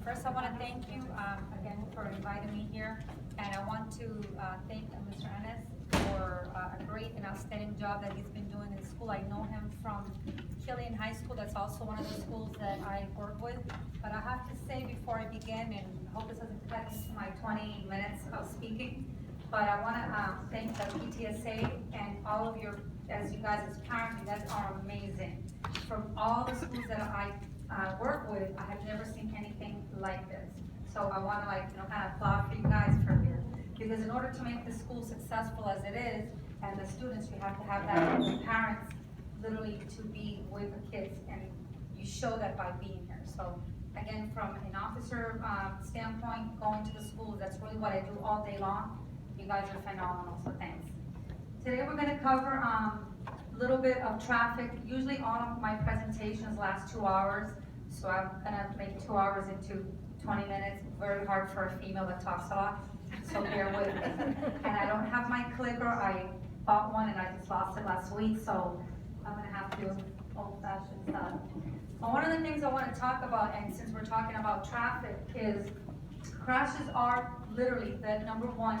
First, I want to thank you again for inviting me here, and I want to thank Mr. Ennis for a great and outstanding job that he's been doing in school. I know him from Killian High School. That's also one of the schools that I work with. But I have to say before I begin, and I hope this doesn't cut into my 20 minutes of speaking, but I want to thank the PTSA and all of your, as you guys as parents, you guys are amazing. From all the schools that I work with, I have never seen anything like this. So I want to kind of applaud for you guys for here. Because in order to make the school successful as it is, and the students, you have to have that with the parents literally to be with the kids, and you show that by being here. So again, from an officer standpoint, going to the schools, that's really what I do all day long. You guys are phenomenal, so thanks. Today we're going to cover a little bit of traffic. Usually all of my presentations last 2 hours, so I'm gonna make 2 hours into 20 minutes. Very hard for a female that talks a lot, so bear with me. And I don't have my clicker. I bought one and I just lost it last week, so I'm gonna have to old-fashioned stuff. But one of the things I want to talk about, and since we're talking about traffic, is crashes are literally the #1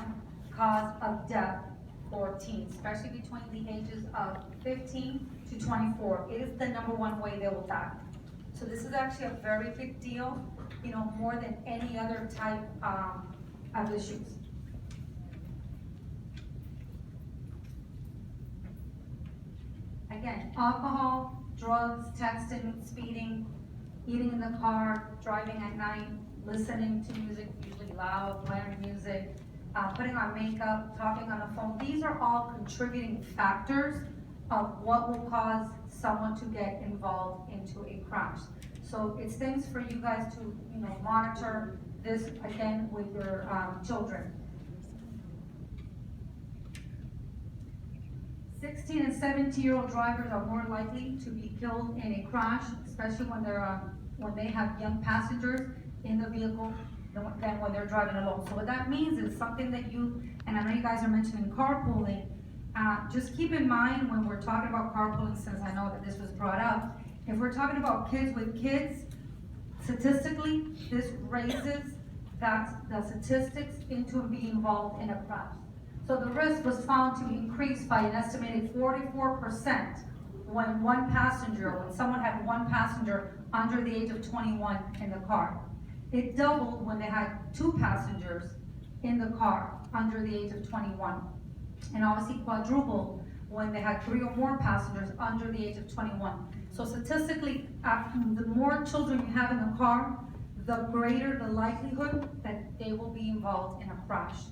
cause of death for teens, especially between the ages of 15 to 24. It is the #1 way they will die. So this is actually a very big deal, more than any other type of issues. Again, alcohol, drugs, texting, speeding, eating in the car, driving at night, listening to music, usually loud, blaring music, putting on makeup, talking on the phone. These are all contributing factors of what will cause someone to get involved into a crash. So it's things for you guys to monitor this again with your children. 16 and 17-year-old drivers are more likely to be killed in a crash, especially when they have young passengers in the vehicle than when they're driving alone. So what that means is something that and I know you guys are mentioning carpooling, just keep in mind when we're talking about carpooling, since I know that this was brought up, if we're talking about kids with kids, statistically, this raises the statistics into being involved in a crash. So the risk was found to increase by an estimated 44% when someone had one passenger under the age of 21 in the car. It doubled when they had 2 passengers in the car under the age of 21. And obviously quadrupled when they had 3 or more passengers under the age of 21. So statistically, the more children you have in the car, the greater the likelihood that they will be involved in a crash.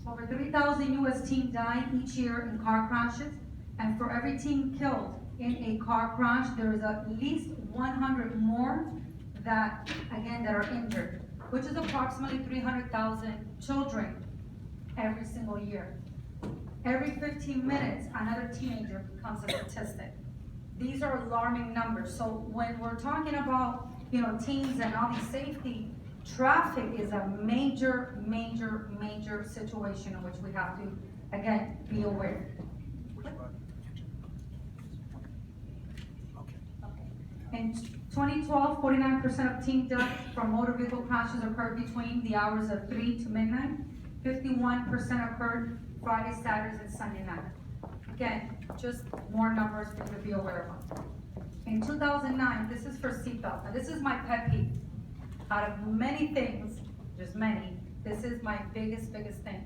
Over 3,000 U.S. teens die each year in car crashes, and for every teen killed in a car crash, there is at least 100 more that are injured, which is approximately 300,000 children every single year. Every 15 minutes, another teenager becomes a statistic. These are alarming numbers. So when we're talking about teens and all these safety, traffic is a major situation in which we have to, again, be aware. In 2012, 49% of teen deaths from motor vehicle crashes occurred between the hours of 3 to midnight. 51% occurred Friday, Saturdays, and Sunday night. Again, just more numbers for you to be aware of. In 2009, this is for seatbelts. Now this is my pet peeve. Out of many things, just many, this is my biggest thing.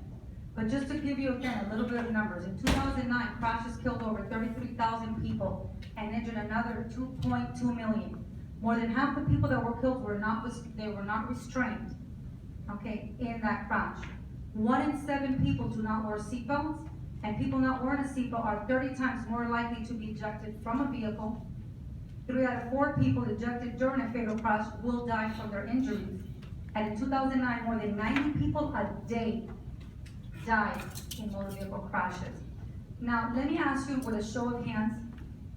But just to give you, again, a little bit of numbers, in 2009, crashes killed over 33,000 people and injured another 2.2 million. More than half the people that were killed were not restrained, in that crash. 1 in 7 people do not wear seatbelts, and people not wearing a seatbelt are 30 times more likely to be ejected from a vehicle. 3 out of 4 people ejected during a fatal crash will die from their injuries. And in 2009, more than 90 people a day died in motor vehicle crashes. Now, let me ask you with a show of hands,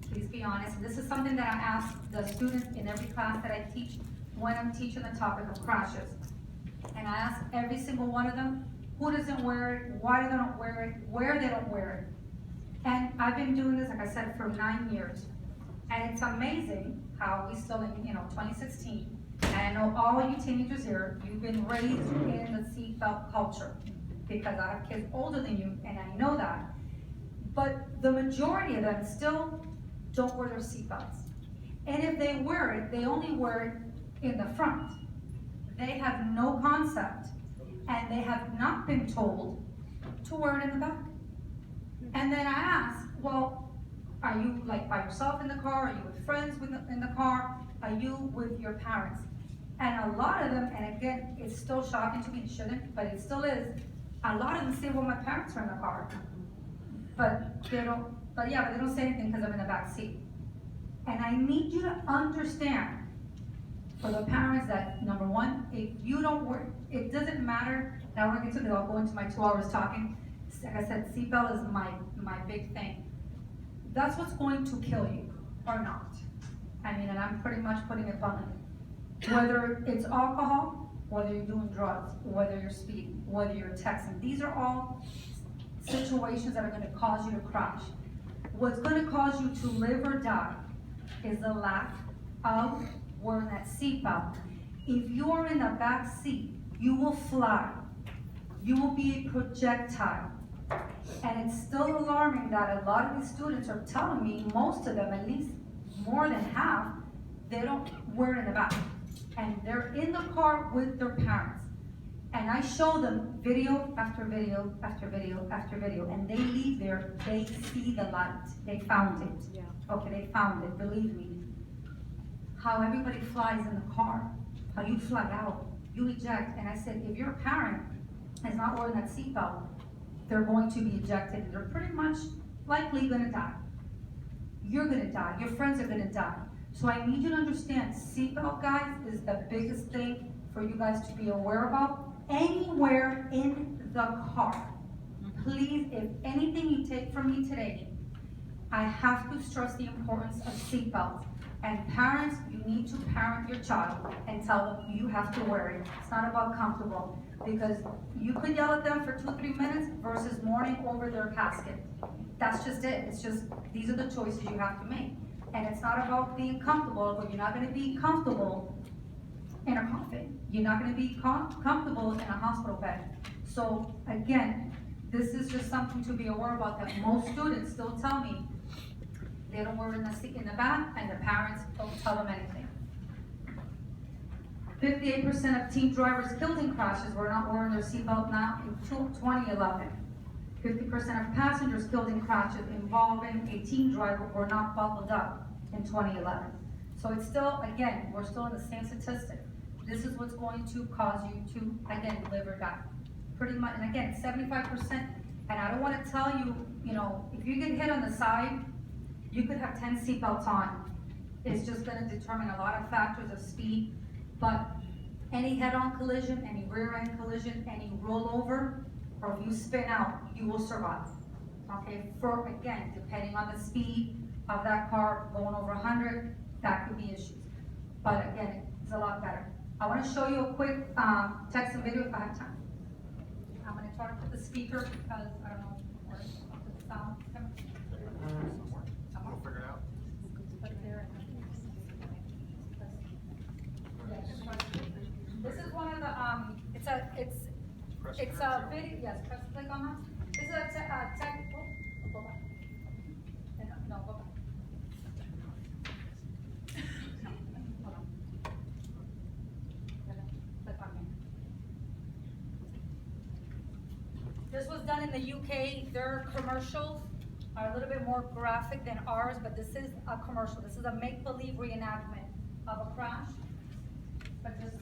please be honest. This is something that I ask the students in every class that I teach when I'm teaching the topic of crashes. And I ask every single one of them, who doesn't wear it, why they don't wear it, where they don't wear it. And I've been doing this, like I said, for 9 years. And it's amazing how we still in, 2016, and I know all you teenagers here, you've been raised in the seatbelt culture, because I have kids older than you, and I know that. But the majority of them still don't wear their seatbelts. And if they wear it, they only wear it in the front. They have no concept, and they have not been told to wear it in the back. And then I ask, well, are you like by yourself in the car? Are you with friends in the car? Are you with your parents? And a lot of them, and again, it's still shocking to me, it shouldn't, but it still is, a lot of them say, well, my parents are in the car. But they don't say anything because I'm in the back seat. And I need you to understand, for the parents, that number one, if you don't work, it doesn't matter, and I want to get to this, I'll go into my 2 hours talking. Like I said, seatbelt is my big thing. That's what's going to kill you, or not. I mean, and I'm pretty much putting it bluntly. Whether it's alcohol, whether you're doing drugs, whether you're speeding, whether you're texting, these are all situations that are gonna cause you to crash. What's gonna cause you to live or die is the lack of wearing that seatbelt. If you are in the back seat, you will fly. You will be a projectile. And it's still alarming that a lot of these students are telling me, most of them, at least more than half, they don't wear it in the back. And they're in the car with their parents. And I show them video after video after video after video, and they leave there, they see the light. They found it. Yeah. Okay, they found it, believe me. How everybody flies in the car, how you fly out, you eject. And I said, if your parent is not wearing that seatbelt, they're going to be ejected, and they're pretty much likely gonna die. You're gonna die, your friends are gonna die. So I need you to understand, seatbelt, guys, is the biggest thing for you guys to be aware about. Anywhere in the car. Please, if anything you take from me today, I have to stress the importance of seatbelts. And parents, you need to parent your child and tell them you have to wear it. It's not about comfortable, because you could yell at them for 2-3 minutes versus mourning over their casket. That's just it. It's just, these are the choices you have to make. And it's not about being comfortable, but you're not gonna be comfortable in a coffin. You're not gonna be comfortable in a hospital bed. So again, this is just something to be aware about, that most students still tell me they don't wear it in the back, and the parents don't tell them anything. 58% of teen drivers killed in crashes were not wearing their seatbelt now in 2011. 50% of passengers killed in crashes involving a teen driver were not buckled up in 2011. So it's still, again, we're still in the same statistic. This is what's going to cause you to, again, live or die. Pretty much, and again, 75%, and I don't want to tell you, if you get hit on the side, you could have 10 seatbelts on. It's just gonna determine a lot of factors of speed, but any head-on collision, any rear-end collision, any rollover, or if you spin out, you will survive. Okay, again, depending on the speed of that car going over 100, that could be issues. But again, it's a lot better. I want to show you a quick text and video if I have time. I'm going to try to put the speaker because I don't know where I'll put the sound. We'll figure it out. Put it there. This is one of the it's a video. Yes, press click on that. This is a tech. Oh, go back. No, go back. This was done in the UK. Their commercials are a little bit more graphic than ours, but this is a commercial. This is a make-believe reenactment of a crash. But this is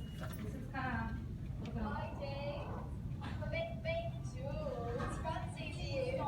kind of. Hi, Dade. Commitment to responsibility.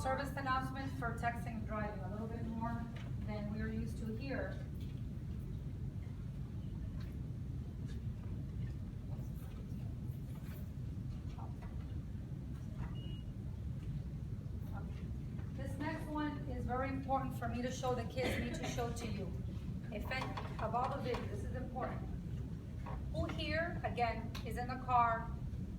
service announcements for texting and driving, a little bit more than we're used to here. This next one is very important for me to show the kids, me to show to you. Of all the videos, this is important. Who here, again, is in the car,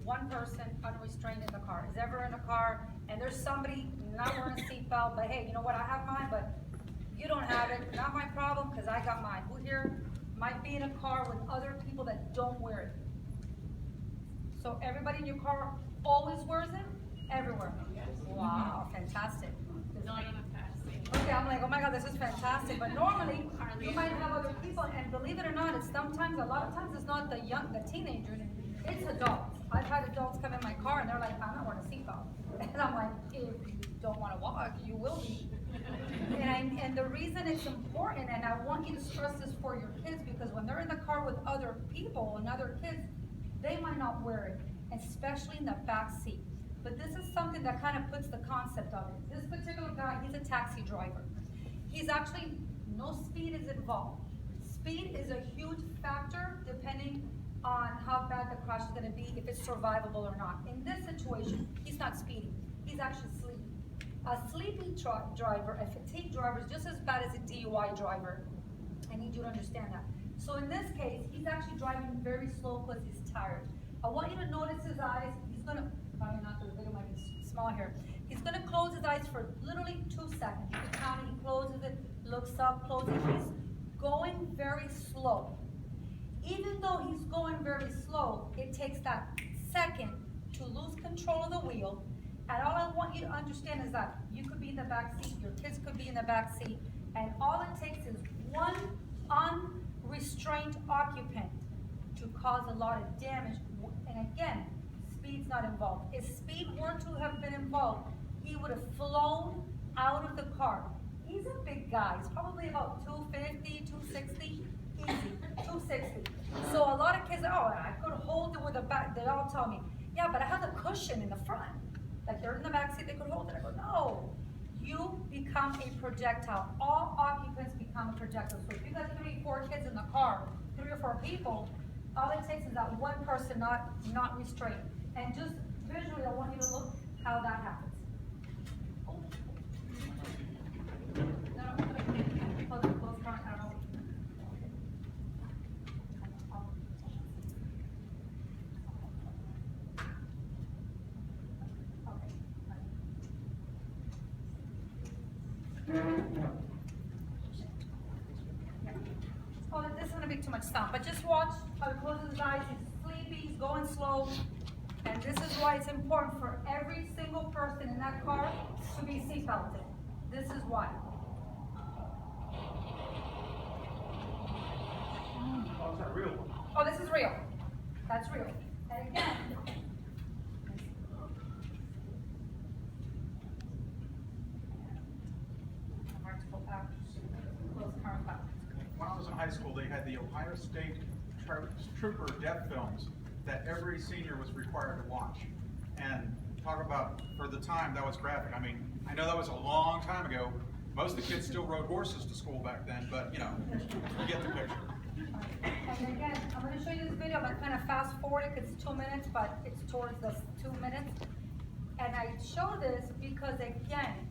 one person unrestrained in the car, is ever in a car, and there's somebody not wearing a seatbelt, but hey, you know what, I have mine, but you don't have it, not my problem, because I got mine. Who here might be in a car with other people that don't wear it? So everybody in your car always wears it? Everywhere? Wow, fantastic. Okay, I'm like, oh my God, this is fantastic, but normally, you might have other people, and believe it or not, it's sometimes, a lot of times, it's not the teenagers, it's adults. I've had adults come in my car, and they're like, I'm not wearing a seatbelt. And I'm like, if you don't wanna walk, you will be. And the reason it's important, and I want you to stress this for your kids, because when they're in the car with other people and other kids, they might not wear it, especially in the back seat. But this is something that kind of puts the concept of it. This particular guy, he's a taxi driver. He's actually, no speed is involved. Speed is a huge factor depending on how bad the crash is gonna be, if it's survivable or not. In this situation, he's not speeding, he's actually sleeping. A sleepy driver, a fatigued driver is just as bad as a DUI driver. I need you to understand that. So in this case, he's actually driving very slow because he's tired. I want you to notice his eyes. He's gonna, probably not the video might be small here. He's gonna close his eyes for literally 2 seconds. You can count it, he closes it, looks up, closes it. He's going very slow. Even though he's going very slow, it takes that second to lose control of the wheel. And all I want you to understand is that you could be in the back seat, your kids could be in the back seat, and all it takes is one unrestrained occupant to cause a lot of damage. And again, speed's not involved. If speed were to have been involved, he would have flown out of the car. He's a big guy. He's probably about 250, 260, easy, 260. So a lot of kids, oh, I could hold it with a back. They all tell me, yeah, but I have the cushion in the front. Like they're in the back seat, they could hold it. I go, no. You become a projectile. All occupants become a projectile. So if you got 3, 4 kids in the car, 3 or 4 people, all it takes is that one person not restrained. And just visually, I want you to look how that happens. Oh. No, close front, I don't know. Oh, this is gonna be too much sound, but just watch how he closes his eyes. He's sleepy, he's going slow. And this is why it's important for every single person in that car to be seatbelted. This is why. Oh, is that real one? Oh, this is real. That's real. And again, When I was in high school, they had the Ohio State Trooper death films that every senior was required to watch. And talk about, for the time, that was graphic. I mean, I know that was a long time ago. Most of the kids still rode horses to school back then, but you know, you get the picture. and again, I'm going to show you this video. I'm going to kind of fast forward it because it's 2 minutes, but it's towards the 2 minutes. And I show this because, again,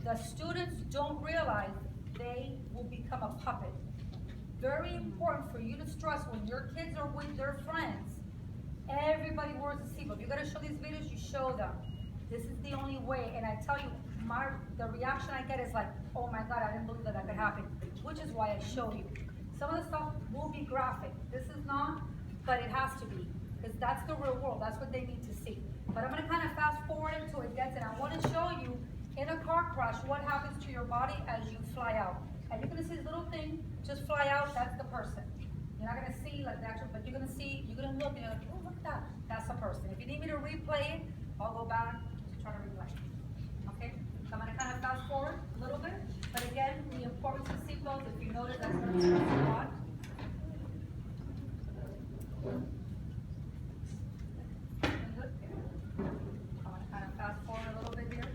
the students don't realize they will become a puppet. Very important for you to stress when your kids are with their friends, everybody wears a seatbelt. You gotta show these videos, you show them. This is the only way, and I tell you, the reaction I get is like, oh my God, I didn't believe that could happen, which is why I show you. Some of the stuff will be graphic. This is not, but it has to be, because that's the real world. That's what they need to see. But I'm gonna kind of fast forward until it gets in. I wanna show you, in a car crash, what happens to your body as you fly out. And you're gonna see this little thing just fly out, that's the person. You're not gonna see like the actual, but you're gonna see, you're gonna look and you're like, oh, look at that, that's the person. If you need me to replay it, I'll go back to try to replay it. Okay? So I'm gonna kind of fast forward a little bit, but again, the importance of seatbelts, if you notice, that's gonna be a lot. Good. I'm gonna kind of fast forward a little bit here.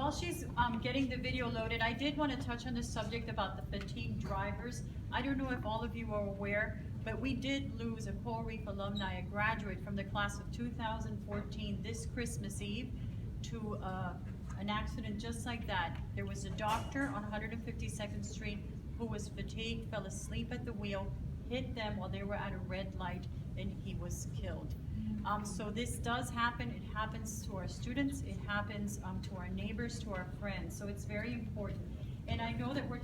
while she's getting the video loaded, I did want to touch on the subject about the fatigued drivers. I don't know if all of you are aware, but we did lose a Coral Reef alumni, a graduate from the class of 2014 this Christmas Eve to an accident just like that. There was a doctor on 152nd Street who was fatigued, fell asleep at the wheel, hit them while they were at a red light, and he was killed. So this does happen. It happens to our students. It happens to our neighbors, to our friends. So it's very important. And I know that we're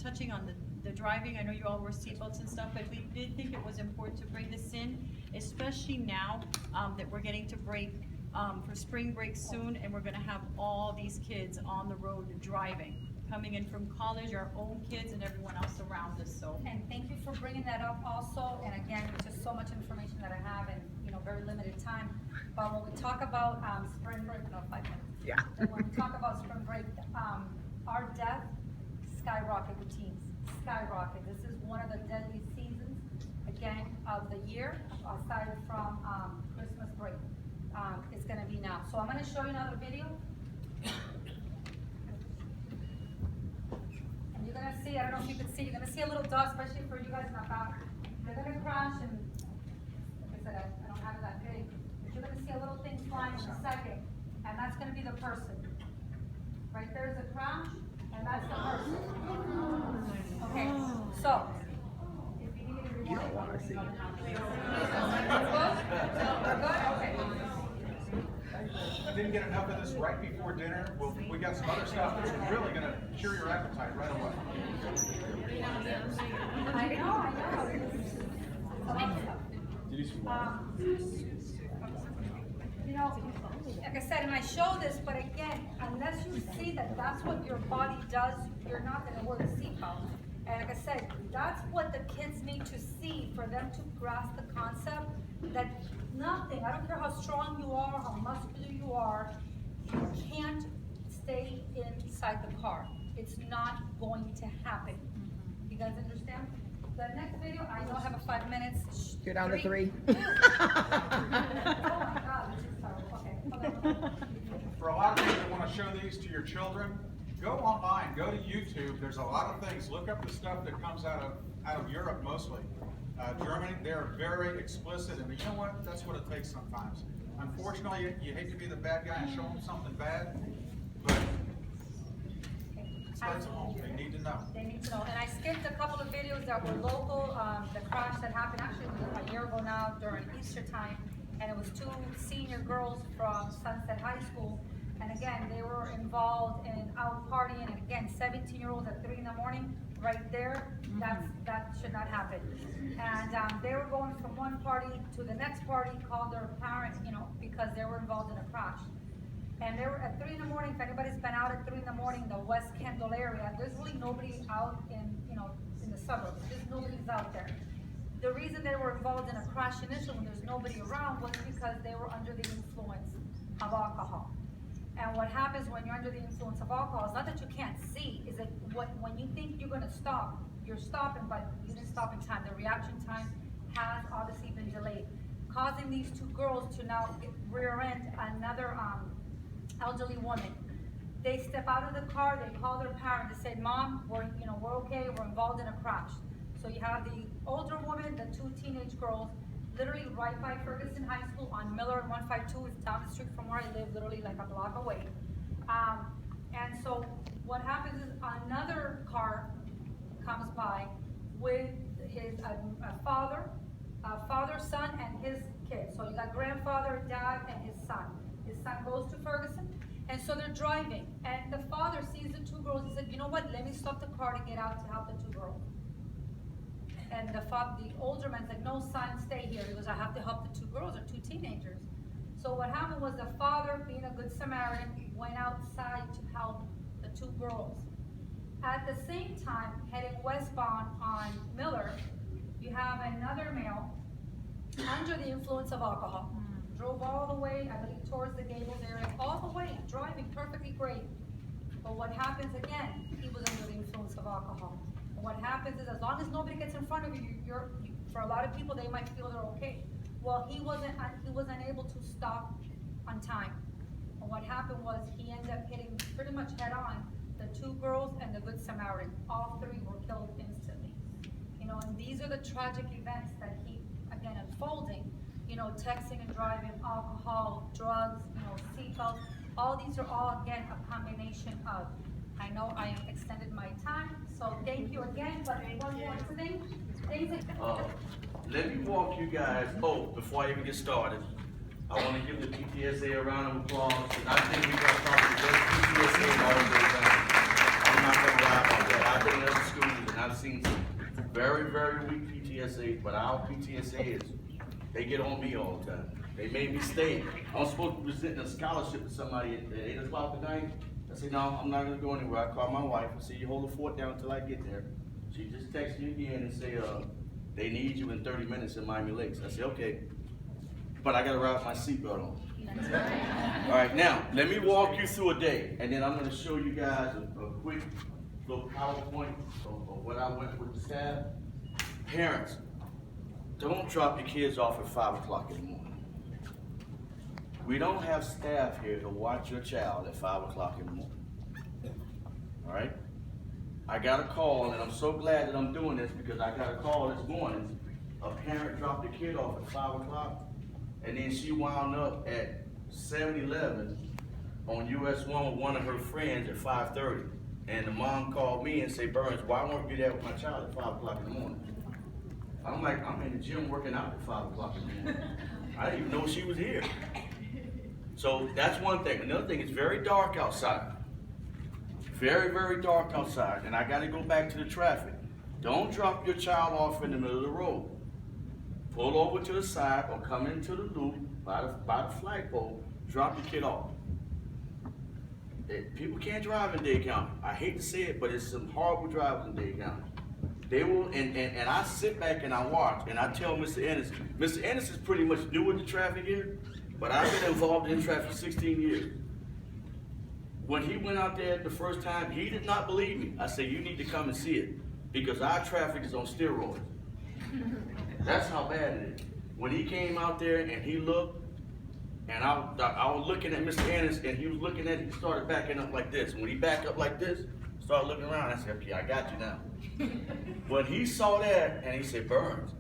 touching on the driving. I know you all wear seatbelts and stuff, but we did think it was important to bring this in, especially now that we're getting to break for spring break soon, and we're going to have all these kids on the road driving, coming in from college, our own kids, and everyone else around us. So. And thank you for bringing that up also. And again, it's just so much information that I have in very limited time. But when we talk about spring break, 5 minutes. Yeah. When we talk about spring break, our death skyrocket routines, skyrocket. This is one of the deadly seasons, again, of the year, aside from Christmas break. It's gonna be now. So I'm gonna show you another video. And you're gonna see, I don't know if you can see, you're gonna see a little dot, especially for you guys in the back. They're gonna crash and, like I said, I don't have it that big. But you're gonna see a little thing flying in a second, and that's gonna be the person. Right there's a crash, and that's the person. Okay, so, if you need to You don't want to see it. We're good? Okay. I didn't get enough of this right before dinner. Well, we got some other stuff that's really gonna cure your appetite right away. I know. It's a lot of stuff. Like I said, and I show this, but again, unless you see that that's what your body does, you're not gonna wear the seatbelt. And like I said, that's what the kids need to see for them to grasp the concept that nothing, I don't care how strong you are, how muscular you are, you can't stay inside the car. It's not going to happen. You guys understand? The next video, I know I have 5 minutes. You're down to 3. Oh my God, this is terrible. Okay. For a lot of you that want to show these to your children, go online, go to YouTube. There's a lot of things. Look up the stuff that comes out of Europe mostly. Germany, they're very explicit, and you know what? That's what it takes sometimes. Unfortunately, you hate to be the bad guy and show them something bad, but it starts at home. They need to know. They need to know. And I skipped a couple of videos that were local. The crash that happened actually a year ago now during Easter time, and it was 2 senior girls from Sunset High School. And again, they were involved in out partying, and again, 17-year-olds at 3 in the morning, right there, that should not happen. And they were going from one party to the next party, called their parents, because they were involved in a crash. And they were at 3 in the morning. If anybody's been out at 3 in the morning, the West Kendall area, there's really nobody out in the suburbs. There's nobody's out there. The reason they were involved in a crash initially when there's nobody around was because they were under the influence of alcohol. And what happens when you're under the influence of alcohol is not that you can't see, is that when you think you're gonna stop, you're stopping, but you didn't stop in time. The reaction time has obviously been delayed, causing these 2 girls to now rear end another elderly woman. They step out of the car, they call their parent, they say, "Mom, we're okay, we're involved in a crash." So you have the older woman, the 2 teenage girls, literally right by Ferguson High School on Miller and 152. It's down the street from where I live, literally like a block away. And so what happens is another car comes by with his father, son, and his kid. So you got grandfather, dad, and his son. His son goes to Ferguson, and so they're driving. And the father sees the 2 girls. He said, "You know what? Let me stop the car to get out to help the 2 girls." And the older man's like, "No, son, stay here." He goes, "I have to help the 2 girls, they're 2 teenagers." So what happened was the father, being a good Samaritan, went outside to help the 2 girls. At the same time, heading westbound on Miller, you have another male under the influence of alcohol. Drove all the way, I believe, towards the Gables area, all the way, driving perfectly great. But what happens again, he was under the influence of alcohol. And what happens is, as long as nobody gets in front of you, for a lot of people, they might feel they're okay. Well, he was unable to stop on time. And what happened was he ended up hitting pretty much head on. The 2 girls and the Good Samaritan, all 3 were killed instantly. You know, and these are the tragic events that keep, again, unfolding. You know, texting and driving, alcohol, drugs, you know, seatbelts. All these are all, again, a combination of. I know I extended my time, so thank you again, but one more thing. Let me walk you guys, before I even get started, I want to give the PTSA a round of applause, because I think we got probably the best PTSA in all of those times. I'm not gonna lie about that. I've been in other schools and I've seen some very, very weak PTSA, but our PTSA is, they get on me all the time. They made me stay. I'm supposed to be presenting a scholarship to somebody at 8 o'clock at night. I said, no, I'm not gonna go anywhere. I called my wife and said, you hold the fort down until I get there. She just texted me again and say, they need you in 30 minutes in Miami Lakes. I said, okay, but I gotta wrap my seatbelt on. All right, now, let me walk you through a day, and then I'm gonna show you guys a quick little PowerPoint of what I went with the staff. Parents, don't drop your kids off at 5 o'clock in the morning. We don't have staff here to watch your child at 5 o'clock in the morning. All right? I got a call, and I'm so glad that I'm doing this because I got a call this morning. A parent dropped a kid off at 5 o'clock, and then she wound up at 7-Eleven on US 1 with one of her friends at 5:30. And the mom called me and said, Burns, why won't you be there with my child at 5 o'clock in the morning? I'm like, I'm in the gym working out at 5 o'clock in the morning. I didn't even know she was here. So that's one thing. Another thing, it's very dark outside. Very, very dark outside. And I gotta go back to the traffic. Don't drop your child off in the middle of the road. Pull over to the side or come into the loop by the flagpole, drop your kid off. People can't drive in Dade County. I hate to say it, but it's some horrible drivers in Dade County. They will, and I sit back and I watch, and I tell Mr. Ennis is pretty much new with the traffic here, but I've been involved in traffic 16 years. When he went out there the first time, he did not believe me. I said, you need to come and see it, because our traffic is on steroids. That's how bad it is. When he came out there and he looked, and I was looking at Mr. Ennis, and he was looking at it, he started backing up like this. When he backed up like this, started looking around, I said, okay, I got you now. When he saw that, and he said, Burns,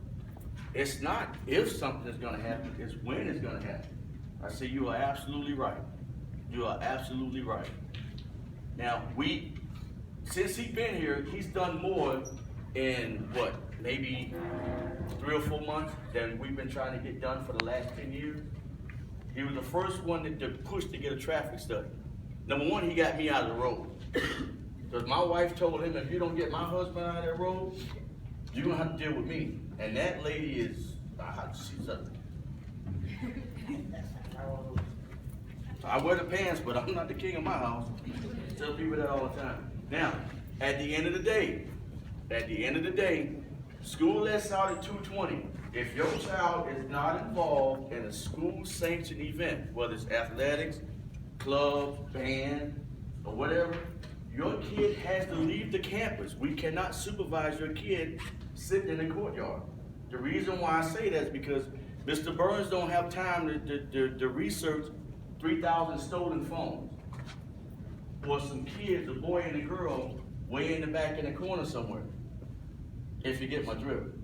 it's not if something is gonna happen, it's when it's gonna happen. I said, you are absolutely right. You are absolutely right. Now, since he's been here, he's done more in what, maybe 3 or 4 months than we've been trying to get done for the last 10 years. He was the first one to push to get a traffic study. Number one, he got me out of the road. Because my wife told him, if you don't get my husband out of that road, you're gonna have to deal with me. And that lady is, she's a, I wear the pants, but I'm not the king of my house. I tell people that all the time. Now, at the end of the day, school lets out at 2:20. If your child is not involved in a school-sanctioned event, whether it's athletics, club, band, or whatever, your kid has to leave the campus. We cannot supervise your kid sitting in the courtyard. The reason why I say that is because Mr. Burns don't have time to research 3,000 stolen phones. Or some kids, a boy and a girl, way in the back in the corner somewhere. If you get my drift.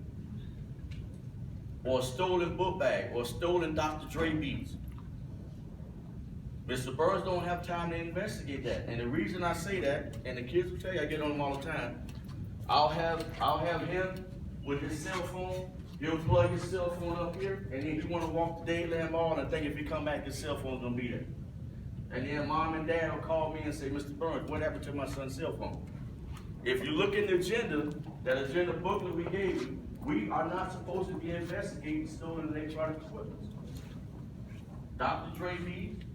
Or a stolen book bag, or stolen Dr. Dre beats. Mr. Burns don't have time to investigate that. And the reason I say that, and the kids will tell you, I get on them all the time, I'll have him with his cell phone, he'll plug his cell phone up here, and then he wanna walk to Dade Mall and think if he come back, his cell phone's gonna be there. And then mom and dad will call me and say, Mr. Burns, what happened to my son's cell phone? If you look in the agenda, that agenda booklet we gave you, we are not supposed to be investigating stolen electronic equipment. Dr. Dre beats,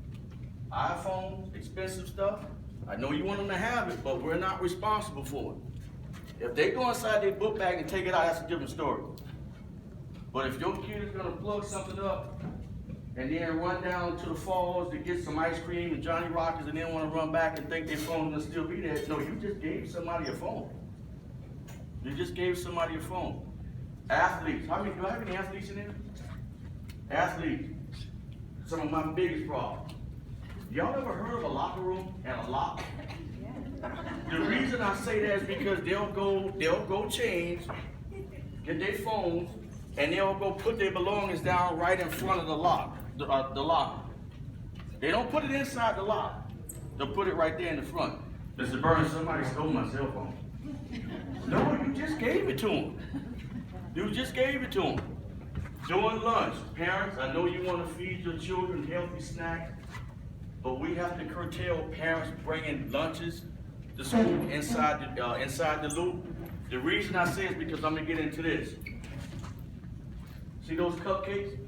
iPhones, expensive stuff. I know you want them to have it, but we're not responsible for it. If they go inside their book bag and take it out, that's a different story. But if your kid is gonna plug something up and then run down to the falls to get some ice cream and Johnny Rockets and then wanna run back and think their phone's gonna still be there, no, you just gave somebody a phone. You just gave somebody a phone. Athletes, do I have any athletes in here? Athletes, some of my biggest problems. Y'all ever heard of a locker room and a lock? The reason I say that is because they'll go change, get their phones, and they'll go put their belongings down right in front of the lock, the locker. They don't put it inside the lock. They'll put it right there in the front. Mr. Burns, somebody stole my cell phone. No, you just gave it to him. You just gave it to him. During lunch, parents, I know you want to feed your children healthy snacks, but we have to curtail parents bringing lunches to school inside the loop. The reason I say is because I'm gonna get into this. See those cupcakes?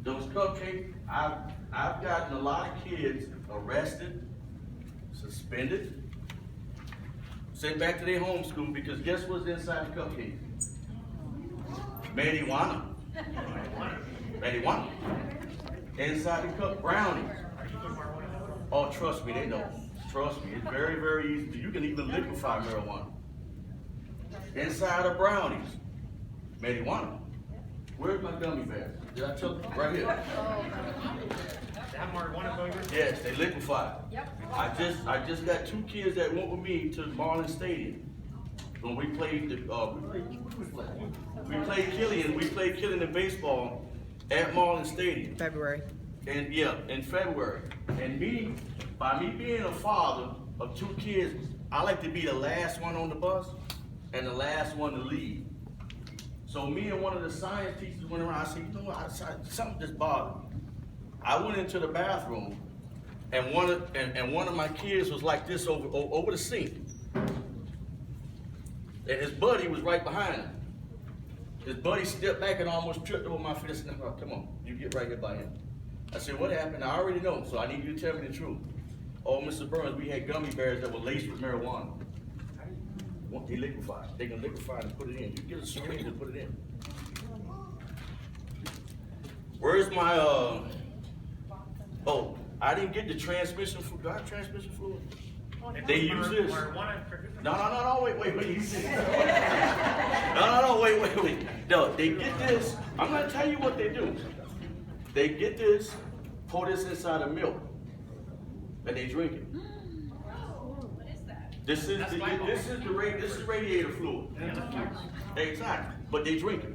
Those cupcakes, I've gotten a lot of kids arrested, suspended, sent back to their home school because guess what's inside the cupcakes? Marijuana. Marijuana. Inside the cup, brownies. Oh, trust me, they know. Trust me, it's very, very easy. You can even liquefy marijuana. Inside of brownies, marijuana. Where's my gummy bears? Did I tell you? Right here. Yes, they liquefy. I just got 2 kids that went with me to Marlin Stadium when we played we played Killian in baseball at Marlin Stadium. February. And yeah, in February. And by me being a father of 2 kids, I like to be the last one on the bus and the last one to leave. So me and one of the science teachers went around. I said, you know what? Something just bothered me. I went into the bathroom, and one of my kids was like this over the sink, and his buddy was right behind him. His buddy stepped back and almost tripped over my feet. I said, no, come on, you get right here by him. I said, what happened? I already know, so I need you to tell me the truth. Oh, Mr. Burns, we had gummy bears that were laced with marijuana. They liquefy. They can liquefy and put it in. You get a syringe and put it in. Where's my, oh, I didn't get the transmission fluid. Do I have transmission fluid? They use this. No, wait. You see. No, wait. No, they get this. I'm gonna tell you what they do. They get this, pour this inside of milk, and they drink it. What is that? This is radiator fluid. Exactly. But they drink it.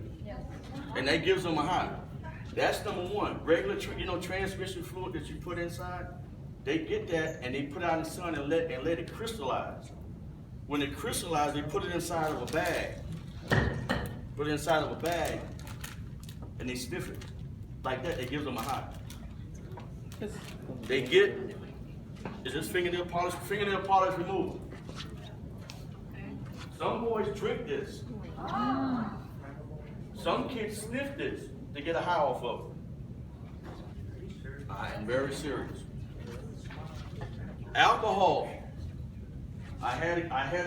And that gives them a high. That's number one. Regular, transmission fluid that you put inside, they get that and they put it out in the sun and let it crystallize. When it crystallizes, they put it inside of a bag. Put it inside of a bag and they sniff it. Like that, it gives them a high. They get, is this fingernail polish removal. Some boys drink this. Some kids sniff this to get a high off of it. I am very serious. Alcohol. I had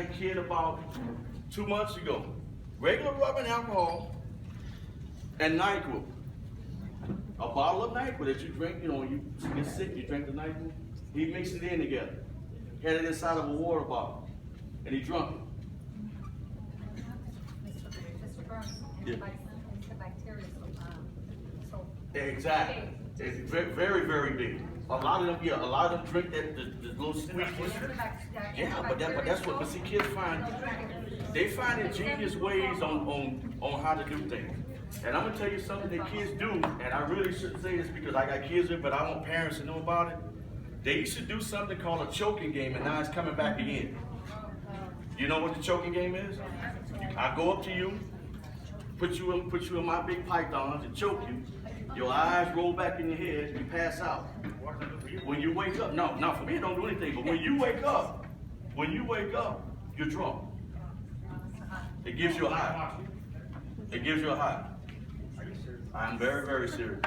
a kid about 2 months ago. Regular rubbing alcohol and NyQuil. A bottle of NyQuil that you drink, when you get sick, you drink the NyQuil. He mixed it in together. Had it inside of a water bottle. And he drunk it. Mr. Burns, Yeah. antibacterial soap. Exactly. It's very, very, very big. A lot of them drink that the little squeeze. Yeah, but that's what see kids find. They find ingenious ways on how to do things. And I'm gonna tell you something that kids do, and I really shouldn't say this because I got kids here, but I want parents to know about it. They used to do something called a choking game, and now it's coming back again. You know what the choking game is? I go up to you, put you in my big pythons and choke you. Your eyes roll back in your head, you pass out. When you wake up, no, for me it don't do anything, but when you wake up, you're drunk. It gives you a high. It gives you a high. I'm very, very serious.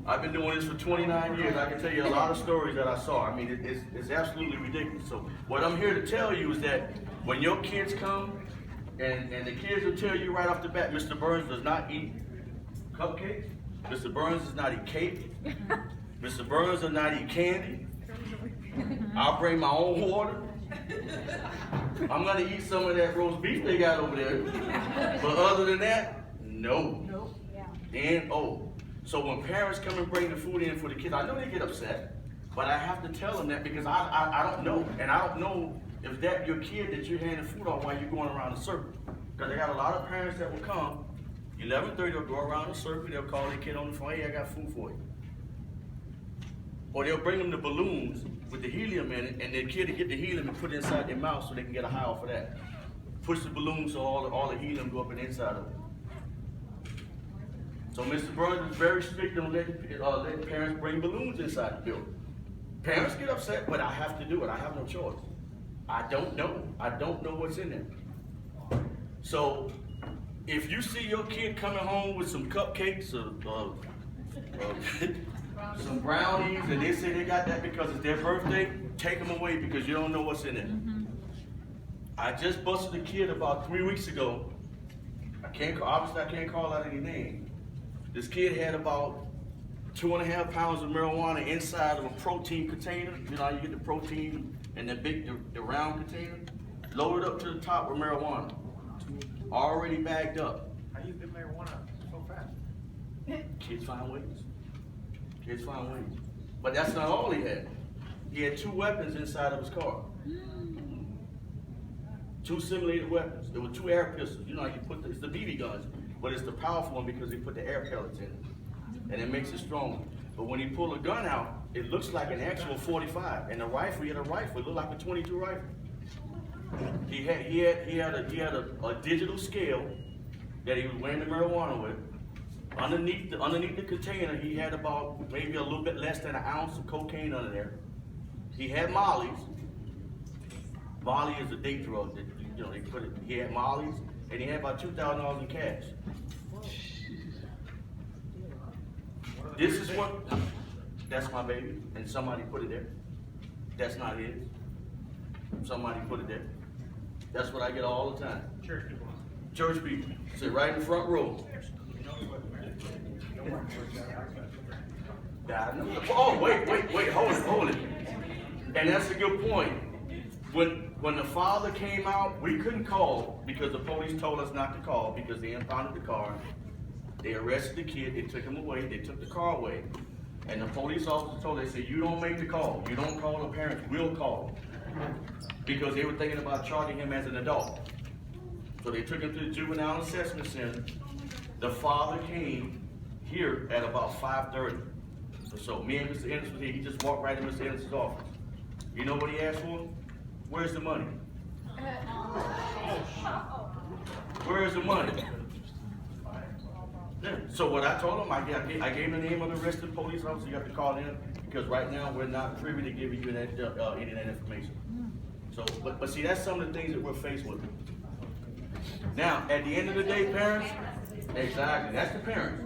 I've been doing this for 29 years. I can tell you a lot of stories that I saw. I mean, it's absolutely ridiculous. So what I'm here to tell you is that when your kids come, and the kids will tell you right off the bat, Mr. Burns does not eat cupcakes. Mr. Burns does not eat cake. Mr. Burns does not eat candy. I'll bring my own water. I'm gonna eat some of that roast beef they got over there. But other than that, no. And So when parents come and bring the food in for the kids, I know they get upset, but I have to tell them that because I don't know. And I don't know if that your kid that you're handing food off while you're going around the circle. Because I got a lot of parents that will come, 11:30, they'll go around the circle, they'll call their kid on the phone, hey, I got food for you. Or they'll bring them the balloons with the helium in it, and their kid will get the helium and put it inside their mouth so they can get a high off of that. Push the balloon so all the helium go up in the inside of it. So Mr. Burns is very strict on letting parents bring balloons inside the building. Parents get upset, but I have to do it. I have no choice. I don't know. I don't know what's in there. So if you see your kid coming home with some cupcakes or some brownies, and they say they got that because it's their birthday, take them away because you don't know what's in it. I just busted a kid about 3 weeks ago. Obviously I can't call out any name. This kid had about 2.5 pounds of marijuana inside of a protein container. You know how you get the protein in the big, the round container? Loaded up to the top with marijuana. Already bagged up. How do you get marijuana so fast? Kids find ways. Kids find ways. But that's not all he had. He had 2 weapons inside of his car. 2 simulated weapons. There were 2 air pistols. You know how you put it's the BB guns, but it's the powerful one because they put the air pellets in it. And it makes it stronger. But when he pulled a gun out, it looks like an actual 45. And the rifle, he had a rifle. It looked like a 22 rifle. He had a digital scale that he was weighing the marijuana with. Underneath the container, he had about maybe a little bit less than an ounce of cocaine under there. He had mollies. Molly is a date drug that they put it. He had mollies, and he had about $2,000 in cash. This is what. That's my baby, and somebody put it there. That's not his. Somebody put it there. That's what I get all the time. Church people. Church people sit right in the front row. Oh, wait, hold it. And that's a good point. When the father came out, we couldn't call because the police told us not to call because they impounded the car. They arrested the kid, they took him away, they took the car away. And the police officer told us, they said, you don't make the call. You don't call the parents, we'll call them. Because they were thinking about charging him as an adult. So they took him to the juvenile assessment center. The father came here at about 5:30. So me and Mr. Ennis was here. He just walked right in Mr. Ennis' office. You know what he asked for? Where's the money? Where's the money? Yeah. So what I told him, I gave him the name of the arrested police officer. You have to call in because right now we're not privy to giving you that, any of that information. So, but see, that's some of the things that we're faced with. Now, at the end of the day, parents, exactly, that's the parents.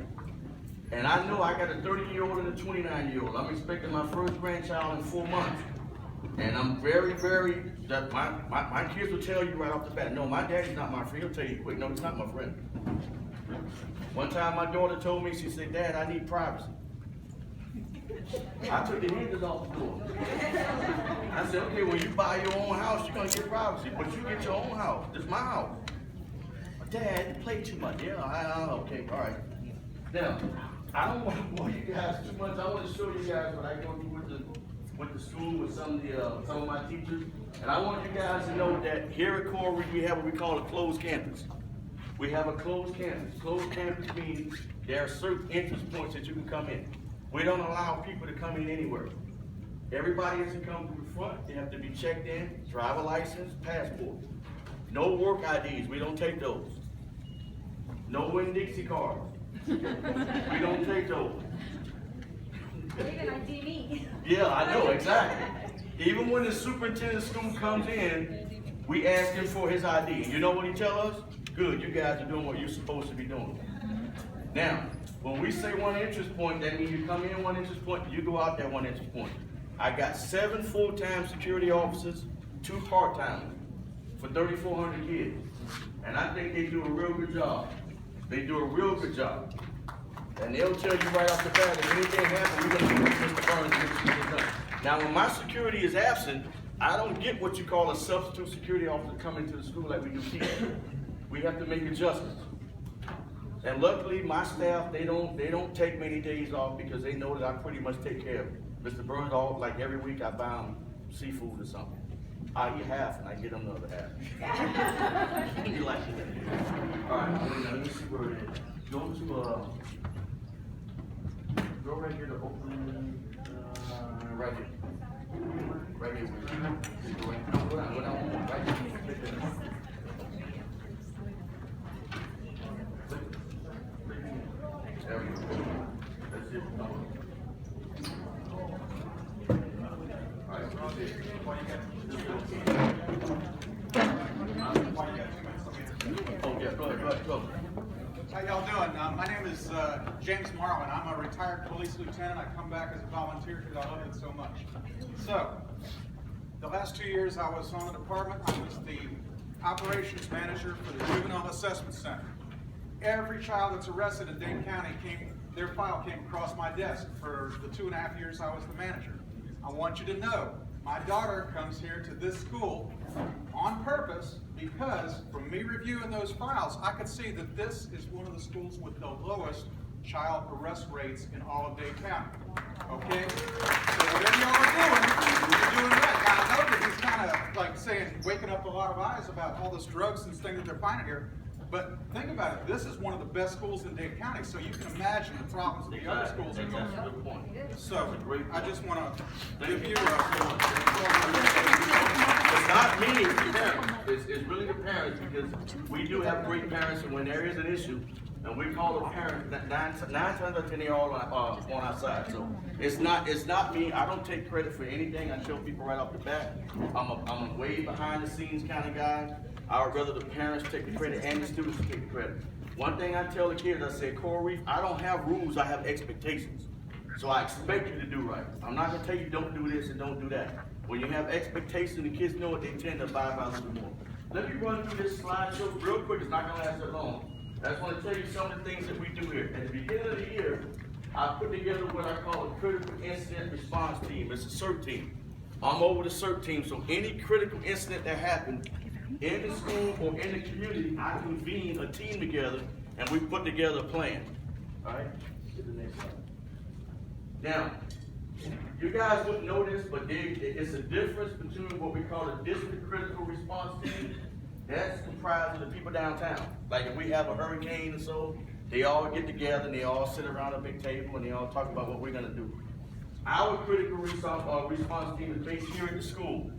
And I know I got a 30-year-old and a 29-year-old. I'm expecting my first grandchild in 4 months. And I'm very, that my kids will tell you right off the bat, no, my daddy's not my friend. He'll tell you quick, no, he's not my friend. One time my daughter told me, she said, Dad, I need privacy. I took the hinges off the door. I said, okay, when you buy your own house, you're gonna get privacy, but you get your own house. This is my house. Dad, you play too much. Yeah, okay, all right. Now, I don't want to bore you guys too much. I want to show you guys what I go through with the school, with some of my teachers. And I want you guys to know that here at Core, we have what we call a closed campus. We have a closed campus. Closed campus means there are certain entrance points that you can come in. We don't allow people to come in anywhere. Everybody has to come through the front. They have to be checked in, driver license, passport. No work IDs, we don't take those. No Winn-Dixie cards. We don't take those. Even ID me. Yeah, I know, exactly. Even when the superintendent of school comes in, we ask him for his ID. You know what he tells us? Good, you guys are doing what you're supposed to be doing. Now, when we say 1 entrance point, that means you come in 1 entrance point, you go out that 1 entrance point. I got 7 full-time security officers, 2 part-timers for 3,400 kids. And I think they do a real good job. They do a real good job. And they'll tell you right off the bat, if anything happens, we're going to get Mr. Burns and get done. Now, when my security is absent, I don't get what you call a substitute security officer coming to the school like we do here. We have to make adjustments. And luckily, my staff, they don't take many days off because they know that I pretty much take care of it. Mr. Burns, like every week I buy him seafood or something. I eat half and I get him the other half. You like it? All right, let me see where it is. Go right here to open, right here. Right here. Go down, right here. There we go. That's it. All right, so that's it. Oh, yeah, go ahead, go. How y'all doing? My name is James Marlin. I'm a retired police lieutenant. I come back as a volunteer because I love it so much. So, the last 2 years I was on the department. I was the operations manager for the Juvenile Assessment Center. Every child that's arrested in Dade County their file came across my desk for the 2.5 years I was the manager. I want you to know, my daughter comes here to this school on purpose because from me reviewing those files, I could see that this is one of the schools with the lowest child arrest rates in all of Dade County. Okay? So whatever y'all are doing, you're doing right. Now, I know that he's kind of like saying, waking up a lot of eyes about all this drugs and things that they're finding here. But think about it, this is one of the best schools in Dade County, so you can imagine the problems that the other schools are going That's a through. good point. So, I just want to give you It's not me, it's the parents. It's really the parents because we do have great parents, and when there is an issue, and we call the parents, nine times out of 10 they're all on our side. So it's not me. I don't take credit for anything. I show people right off the bat. I'm a way behind the scenes kind of guy. I would rather the parents take the credit and the students take the credit. One thing I tell the kids, I say, Coral Reef, I don't have rules, I have expectations. So I expect you to do right. I'm not gonna tell you don't do this and don't do that. When you have expectations, the kids know it, they tend to abide by a little more. Let me run through this slideshow real quick, it's not gonna last that long. I just wanna tell you some of the things that we do here. At the beginning of the year, I put together what I call a critical incident response team. It's a CERT team. I'm over the CERT team, so any critical incident that happened in the school or in the community, I convene a team together and we put together a plan. All right? To the next slide. Now, you guys wouldn't know this, but it's a difference between what we call a district critical response team. That's comprised of the people downtown. Like if we have a hurricane or so, they all get together and they all sit around a big table and they all talk about what we're gonna do. Our critical response team is based here at the school.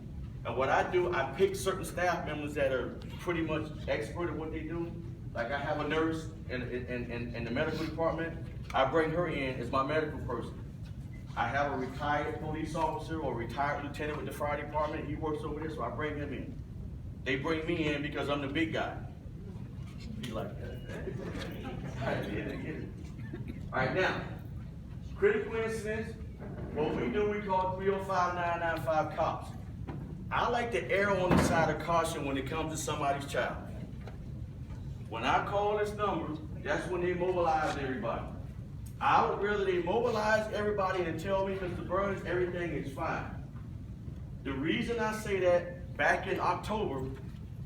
And what I do, I pick certain staff members that are pretty much expert at what they do. Like I have a nurse in the medical department. I bring her in as my medical person. I have a retired police officer or retired lieutenant with the fire department. He works over there, so I bring him in. They bring me in because I'm the big guy. He like that. All right, now, critical incidents. What we do, we call 305-995 cops. I like to err on the side of caution when it comes to somebody's child. When I call this number, that's when they mobilize everybody. I would rather they mobilize everybody and tell me, Mr. Burns, everything is fine. The reason I say that, back in October,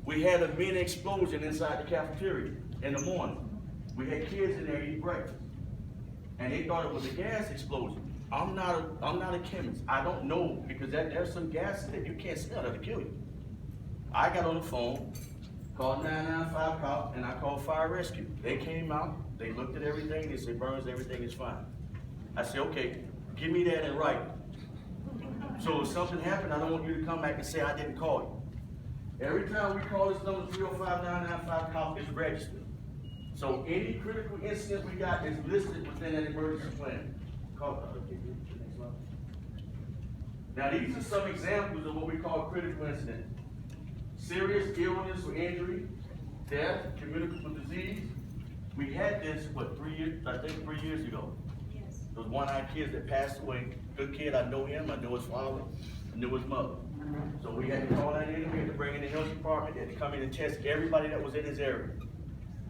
we had a mini explosion inside the cafeteria in the morning. We had kids in there eating breakfast. And they thought it was a gas explosion. I'm not a chemist. I don't know because there's some gases that you can't smell that'll kill you. I got on the phone, called 995 cop, and I called fire rescue. They came out, they looked at everything, they said, Burns, everything is fine. I said, okay, give me that in writing. So if something happened, I don't want you to come back and say I didn't call you. Every time we call this number 305-995 cop, it's registered. So any critical incident we got is listed within that emergency plan. Now these are some examples of what we call critical incident. Serious illness or injury, death, communicable disease. We had this, what, 3 years, I think 3 years ago. Yes. There was one of our kids that passed away. Good kid, I know him, I know his father, I knew his mother. So we had to call that in, we had to bring in the health department, they had to come in and test everybody that was in his area.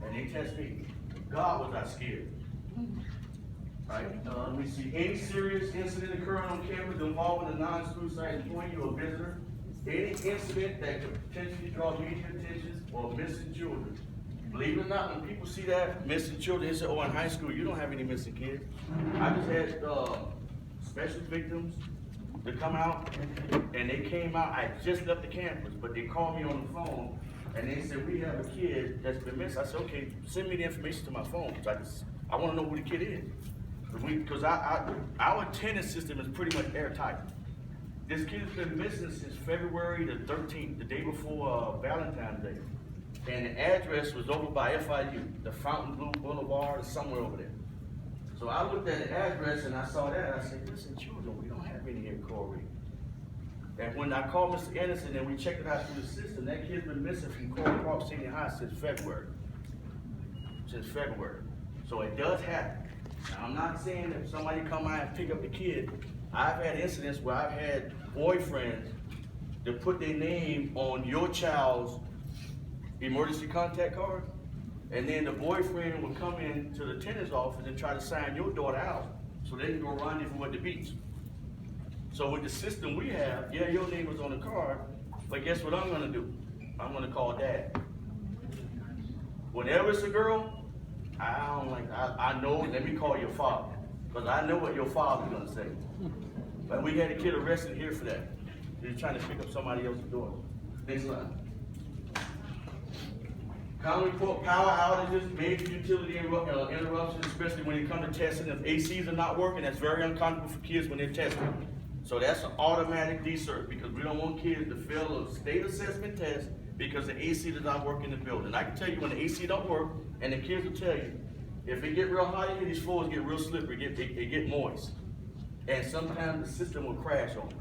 And they test me. God was not scared. Right, let me see. Any serious incident occurring on campus involving a non-school site employee or visitor, any incident that could potentially draw media attention or missing children, Believe it or not, when people see that, missing children, they say, oh, in high school, you don't have any missing kids. I just had, special victims to come out, and they came out, I just left the campus, but they called me on the phone, and they said, we have a kid that's been missing. I said, okay, send me the information to my phone, because I want to know who the kid is. Because our attendance system is pretty much airtight. This kid has been missing since February the 13th, the day before Valentine's Day. And the address was over by FIU, the Fontainebleau Boulevard, or somewhere over there. So I looked at the address and I saw that, and I said, listen, children, we don't have any here in Coral Reef. And when I called Mr. Anderson and we checked it out through the system, that kid's been missing from Coral Park Senior High since February. So it does happen. Now, I'm not saying that somebody come out and pick up the kid. I've had incidents where I've had boyfriends that put their name on your child's emergency contact card, and then the boyfriend will come in to the attendant's office and try to sign your daughter out so they can go rendezvous at the beach. So with the system we have, yeah, your name was on the card, but guess what I'm gonna do? I'm gonna call Dad. Whenever it's a girl, I know, let me call your father, because I know what your father's gonna say. But we had a kid arrested here for that. He was trying to pick up somebody else's daughter. Next line. Common report power outages, major utility interruptions, especially when it comes to testing. If ACs are not working, that's very uncomfortable for kids when they're testing. So that's an automatic decert, because we don't want kids to fail a state assessment test because the AC does not work in the building. I can tell you when the AC don't work, and the kids will tell you, if it get real hot in here, these floors get real slippery, they get moist. And sometimes the system will crash on them.